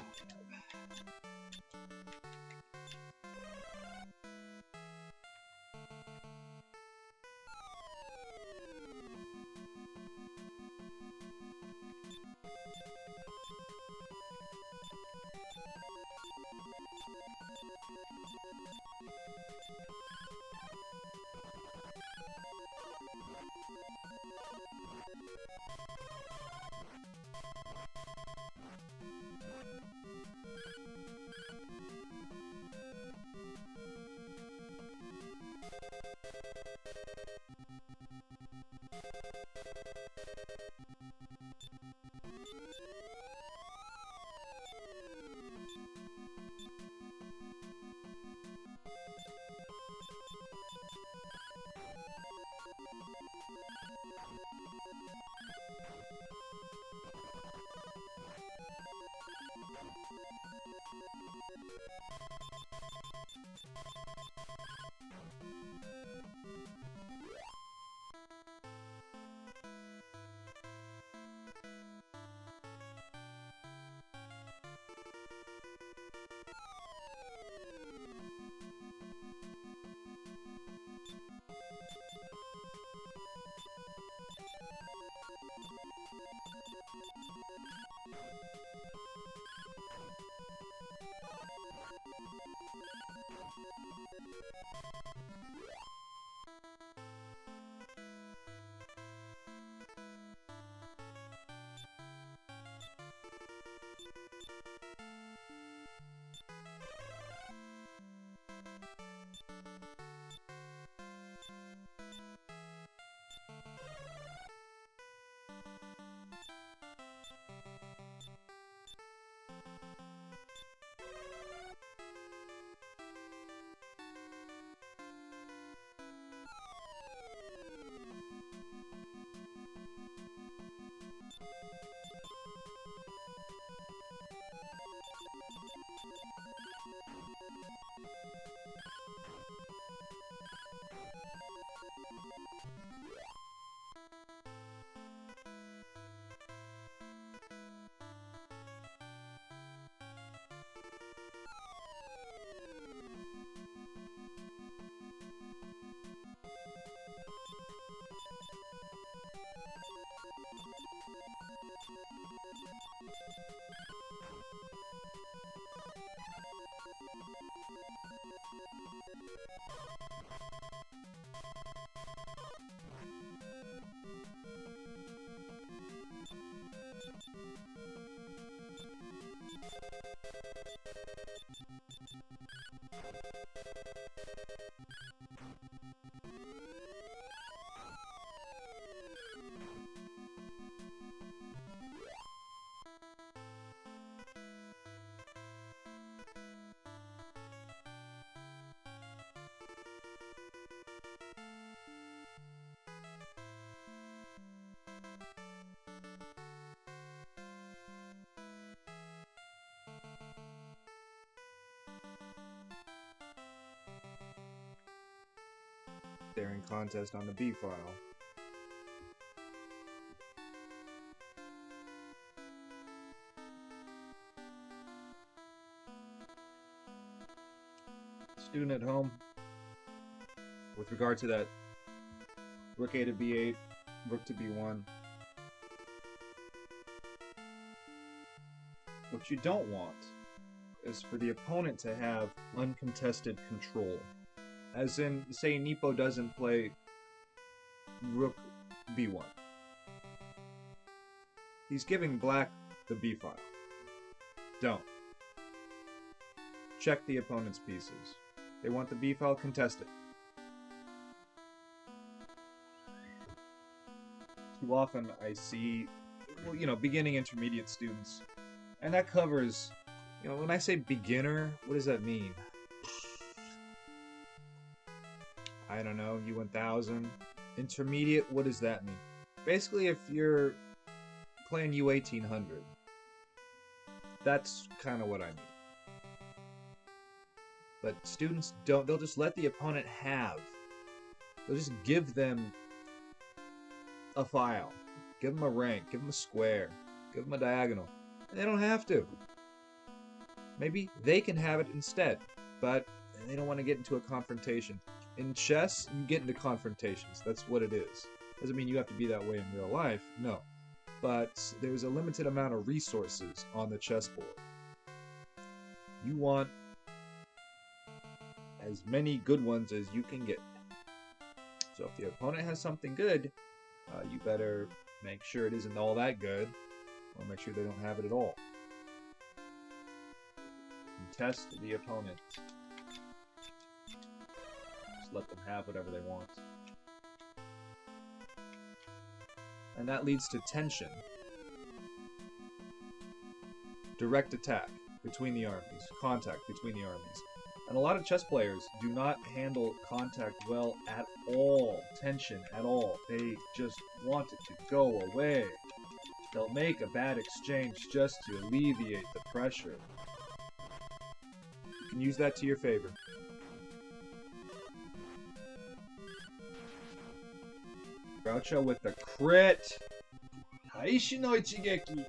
They're in contest on the B file. Student at home, with regard to that rook A to B8, rook to B1, what you don't want is for the opponent to have uncontested control. As in, say Nepo doesn't play rook B1. He's giving black the B file. Don't. Check the opponent's pieces. They want the B file contested. Too often I see, well, you know, beginning intermediate students, and that covers, you know, when I say beginner, what does that mean? I don't know, U1000. Intermediate, what does that mean? Basically, if you're playing U1800, that's kind of what I mean. But students don't, they'll just let the opponent have. They'll just give them a file, give them a rank, give them a square, give them a diagonal. And they don't have to. Maybe they can have it instead, but they don't want to get into a confrontation. In chess, you get into confrontations. That's what it is. Doesn't mean you have to be that way in real life, no. But there's a limited amount of resources on the chessboard. You want as many good ones as you can get. So if the opponent has something good, you better make sure it isn't all that good, or make sure they don't have it at all. Test the opponent. Just let them have whatever they want. And that leads to tension. Direct attack between the armies. Contact between the armies. And a lot of chess players do not handle contact well at all. Tension at all. They just want it to go away. They'll make a bad exchange just to alleviate the pressure. You can use that to your favor. Groucho with the crit! Haishi no Ichigeki!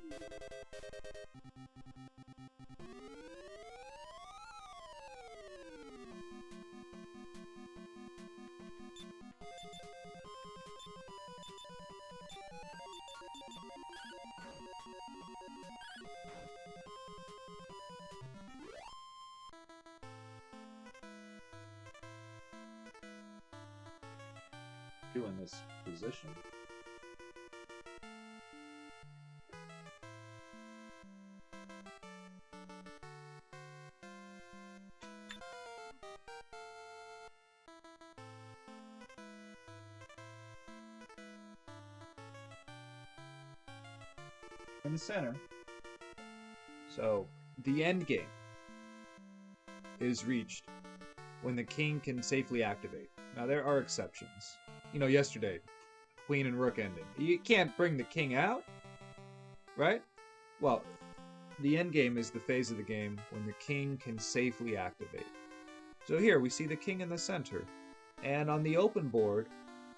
In this position. In the center. So, the end game is reached when the king can safely activate. Now, there are exceptions. You know, yesterday, queen and rook ending. You can't bring the king out, right? Well, the endgame is the phase of the game when the king can safely activate. So here, we see the king in the center. And on the open board,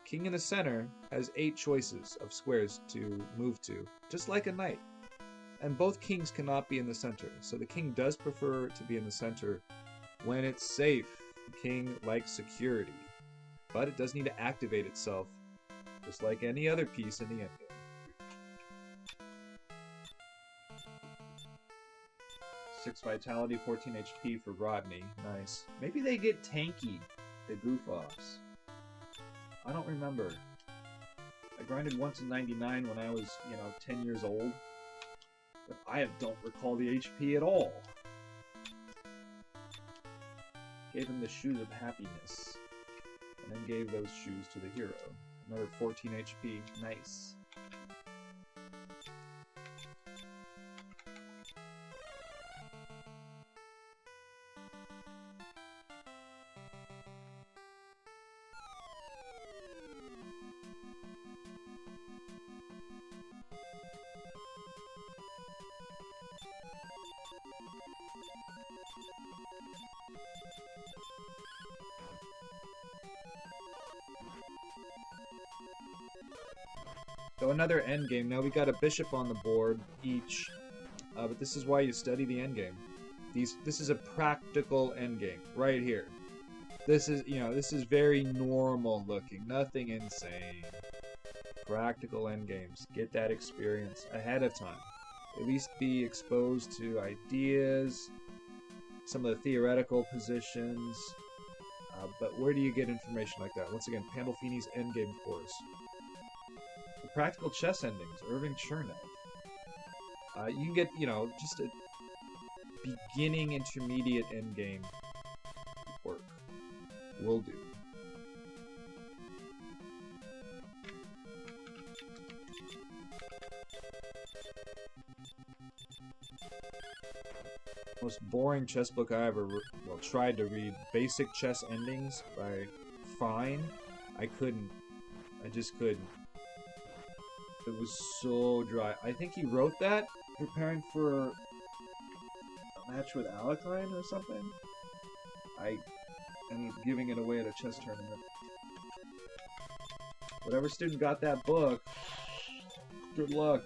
king in the center has 8 choices of squares to move to, just like a knight. And both kings cannot be in the center, so the king does prefer to be in the center when it's safe. The king likes security. But it does need to activate itself, just like any other piece in the endgame. 6 vitality, 14 HP for Rodney. Nice. Maybe they get tanky, the goof-offs. I don't remember. I grinded once in 99 when I was, 10 years old. But I don't recall the HP at all. Gave him the Shoes of Happiness. And then gave those shoes to the hero. Another 14 HP. Nice. So another endgame. Now we got a bishop on the board each, but this is why you study the endgame. This is a practical endgame right here. This is this is very normal looking, nothing insane. Practical endgames. Get that experience ahead of time. At least be exposed to ideas, some of the theoretical positions. But where do you get information like that? Once again, Pandolfini's endgame course. Practical chess endings, Irving Chernev. You can get, just a beginning intermediate endgame work. will do. Most boring chess book I ever tried to read. Basic Chess Endings by FIDE. I couldn't. I just couldn't. It was so dry. I think he wrote that preparing for a match with Alekline or something. I ended up giving it away at a chess tournament. Whatever student got that book, good luck.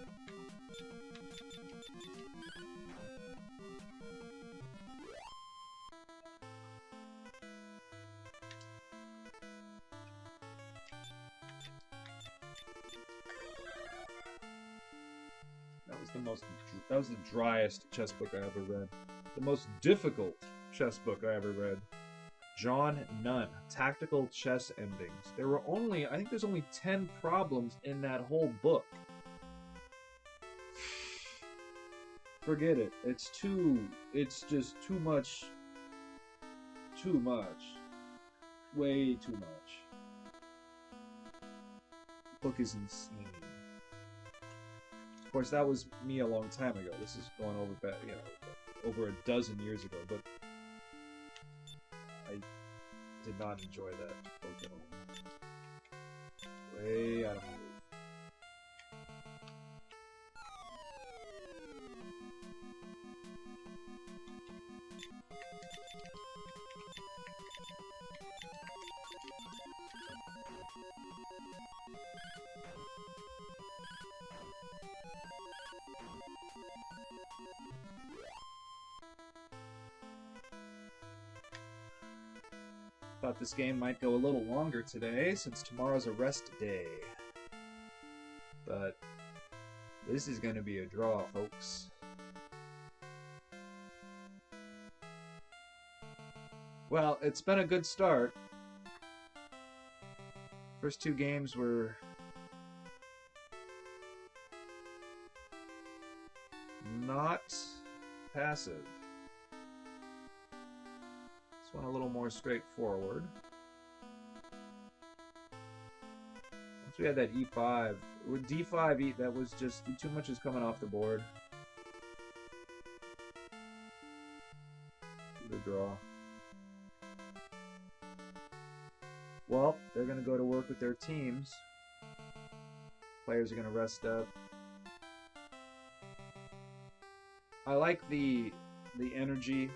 That was the driest chess book I ever read. The most difficult chess book I ever read. John Nunn, Tactical Chess Endings. There were only, I think there's only 10 problems in that whole book. Forget it. It's just too much. Too much. Way too much. The book is insane. Of course, that was me a long time ago. This is going over, over a dozen years ago, but I did not enjoy that book at all. Way out of my league. Thought this game might go a little longer today, since tomorrow's a rest day. But this is going to be a draw, folks. Well, it's been a good start. First two games were not passive. One a little more straightforward. Once we had that e5, with d5, that was just too much is coming off the board. The draw. Well, they're going to go to work with their teams. Players are going to rest up. I like the energy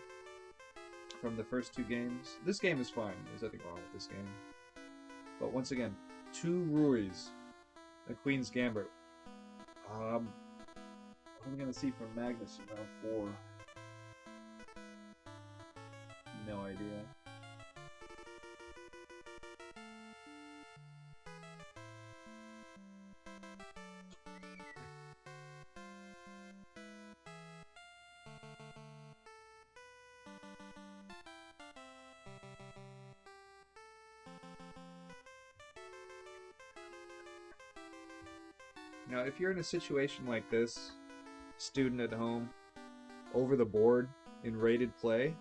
from the first two games. This game is fine. There's nothing wrong with this game. But once again, 2 Ruries, a Queen's Gambit. What are we going to see from Magnus in round 4? No idea. Now, if you're in a situation like this, student at home, over the board in rated play,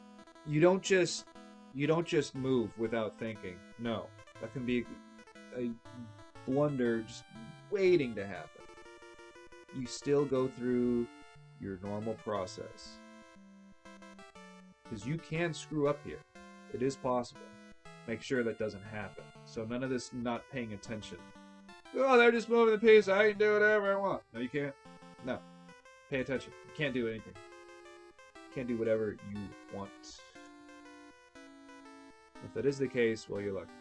you don't just move without thinking. No, that can be a blunder just waiting to happen. You still go through your normal process, because you can screw up here. It is possible. Make sure that doesn't happen. So none of this not paying attention. Oh, they're just moving the piece. I can do whatever I want. No, you can't. No. Pay attention. You can't do anything. You can't do whatever you want. If that is the case, well, you're lucky.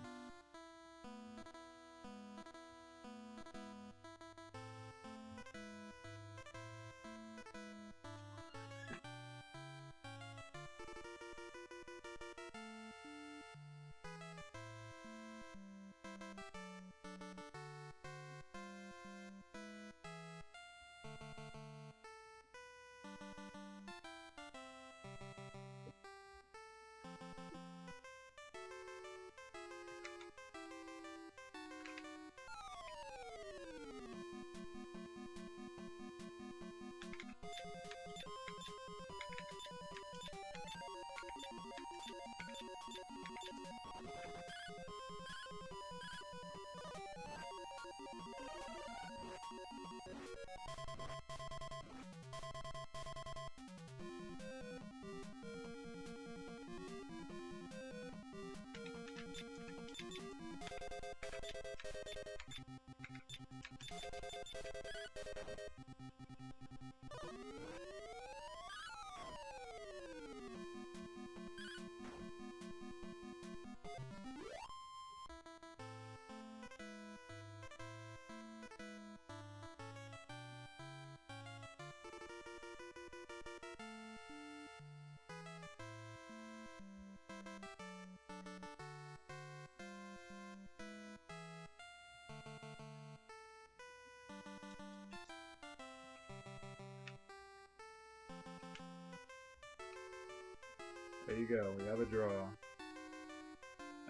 There you go. We have a draw.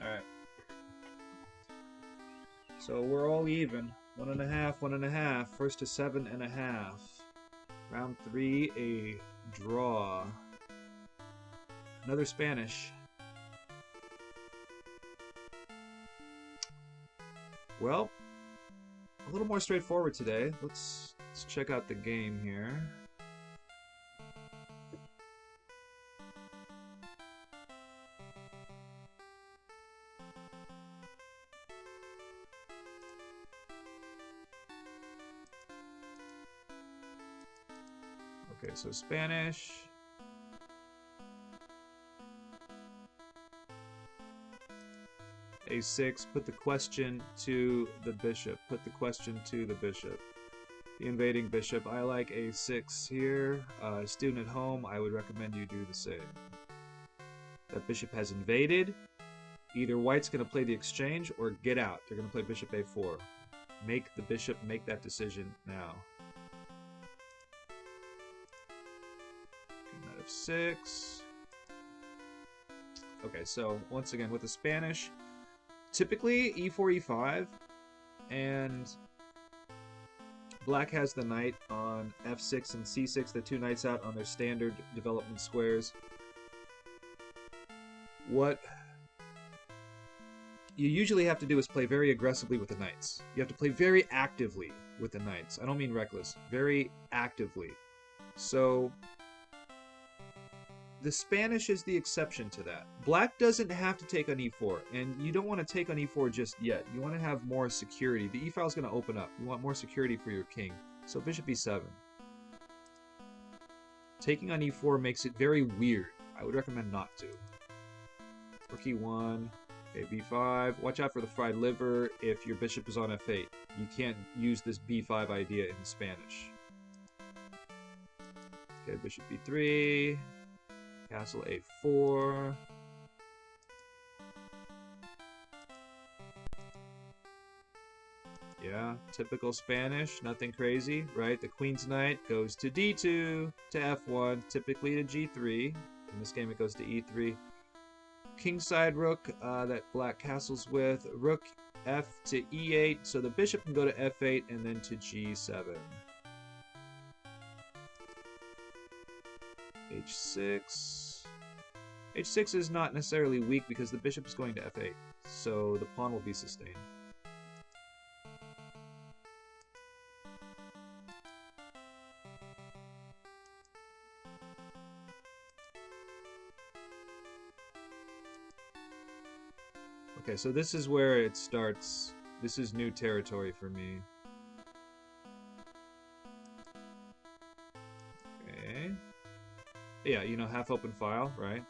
Alright. So we're all even. 1.5, 1.5. First to 7.5. Round 3, a draw. Another Spanish. Well, a little more straightforward today. Let's check out the game here. Okay, so Spanish. A6, put the question to the bishop. Put the question to the bishop. The invading bishop. I like A6 here. Student at home, I would recommend you do the same. That bishop has invaded. Either white's going to play the exchange or get out. They're going to play bishop A4. Make the bishop make that decision now. Knight F6. Okay, so once again with the Spanish, typically E4, E5, and black has the knight on F6 and C6, the two knights out on their standard development squares. What you usually have to do is play very aggressively with the knights. You have to play very actively with the knights. I don't mean reckless, very actively. So the Spanish is the exception to that. Black doesn't have to take on E4, and you don't want to take on E4 just yet. You want to have more security. The E file is going to open up. You want more security for your king. So bishop E7. Taking on E4 makes it very weird. I would recommend not to. Rook E1, okay, B5. Watch out for the fried liver if your bishop is on F8. You can't use this B5 idea in Spanish. Okay, bishop B3. Castle A4. Yeah, typical Spanish, nothing crazy, right? The queen's knight goes to D2, to F1, typically to G3. In this game it goes to E3. Kingside rook that black castles with. Rook F to E8, so the bishop can go to F8 and then to G7. H6. H6 is not necessarily weak because the bishop is going to F8, so the pawn will be sustained. Okay, so this is where it starts. This is new territory for me. Okay. Yeah, you know, half open file, right?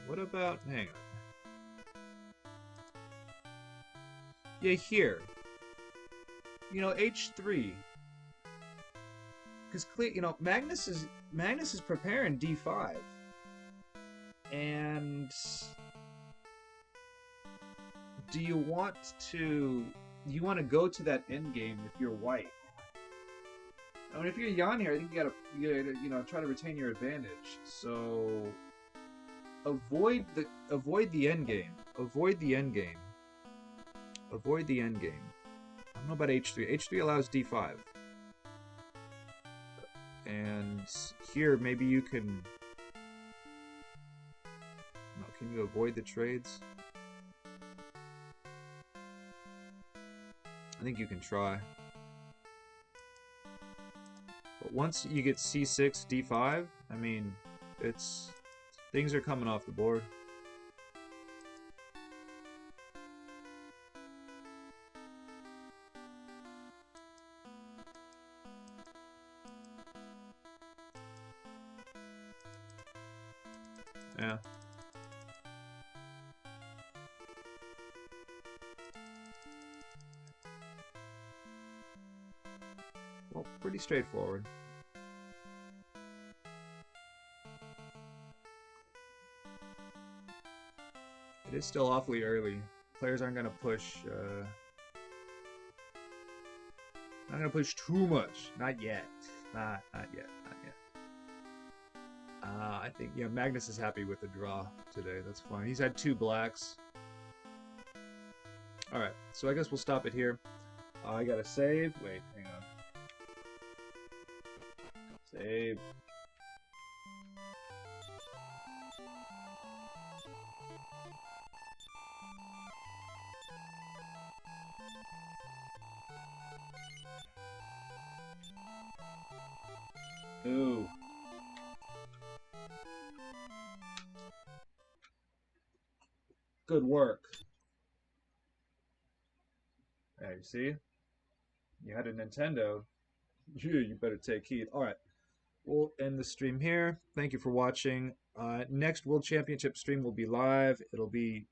What about, hang on. Yeah, here. You know, H3. Because, you know, Magnus is preparing D5. And do you want to go to that endgame if you're white? I mean, if you're Jan here, I think you gotta you know, try to retain your advantage. So avoid the endgame. Avoid the endgame. Avoid the endgame. I don't know about H3. H3 allows D5. And here, maybe you can... No, can you avoid the trades? I think you can try. But once you get C6, D5, I mean, it's... things are coming off the board. Yeah. Well, pretty straightforward. It is still awfully early. Players aren't going to push. Not going to push too much. Not yet. Not yet. Not yet. I think, yeah, Magnus is happy with the draw today. That's fine. He's had 2 blacks. Alright, so I guess we'll stop it here. I gotta save. Wait, hang on. Save. Ooh. Good work. There, you see? You had a Nintendo. You better take heed. Alright. We'll end the stream here. Thank you for watching. Next World Championship stream will be live. It'll be,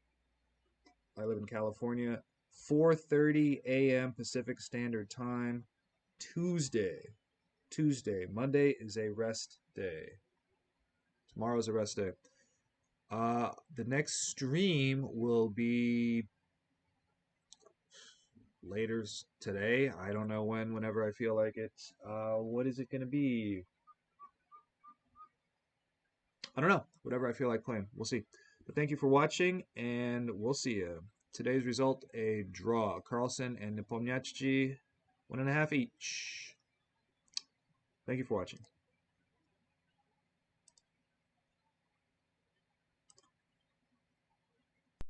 I live in California, 4:30 a.m. Pacific Standard Time, Tuesday. Monday is a rest day. Tomorrow's a rest day. The next stream will be later today. I don't know when, whenever I feel like it. What is it going to be? I don't know. Whatever I feel like playing. We'll see. But thank you for watching, and we'll see you. Today's result, a draw. Carlsen and Nepomniachtchi, 1.5 each. Thank you for watching.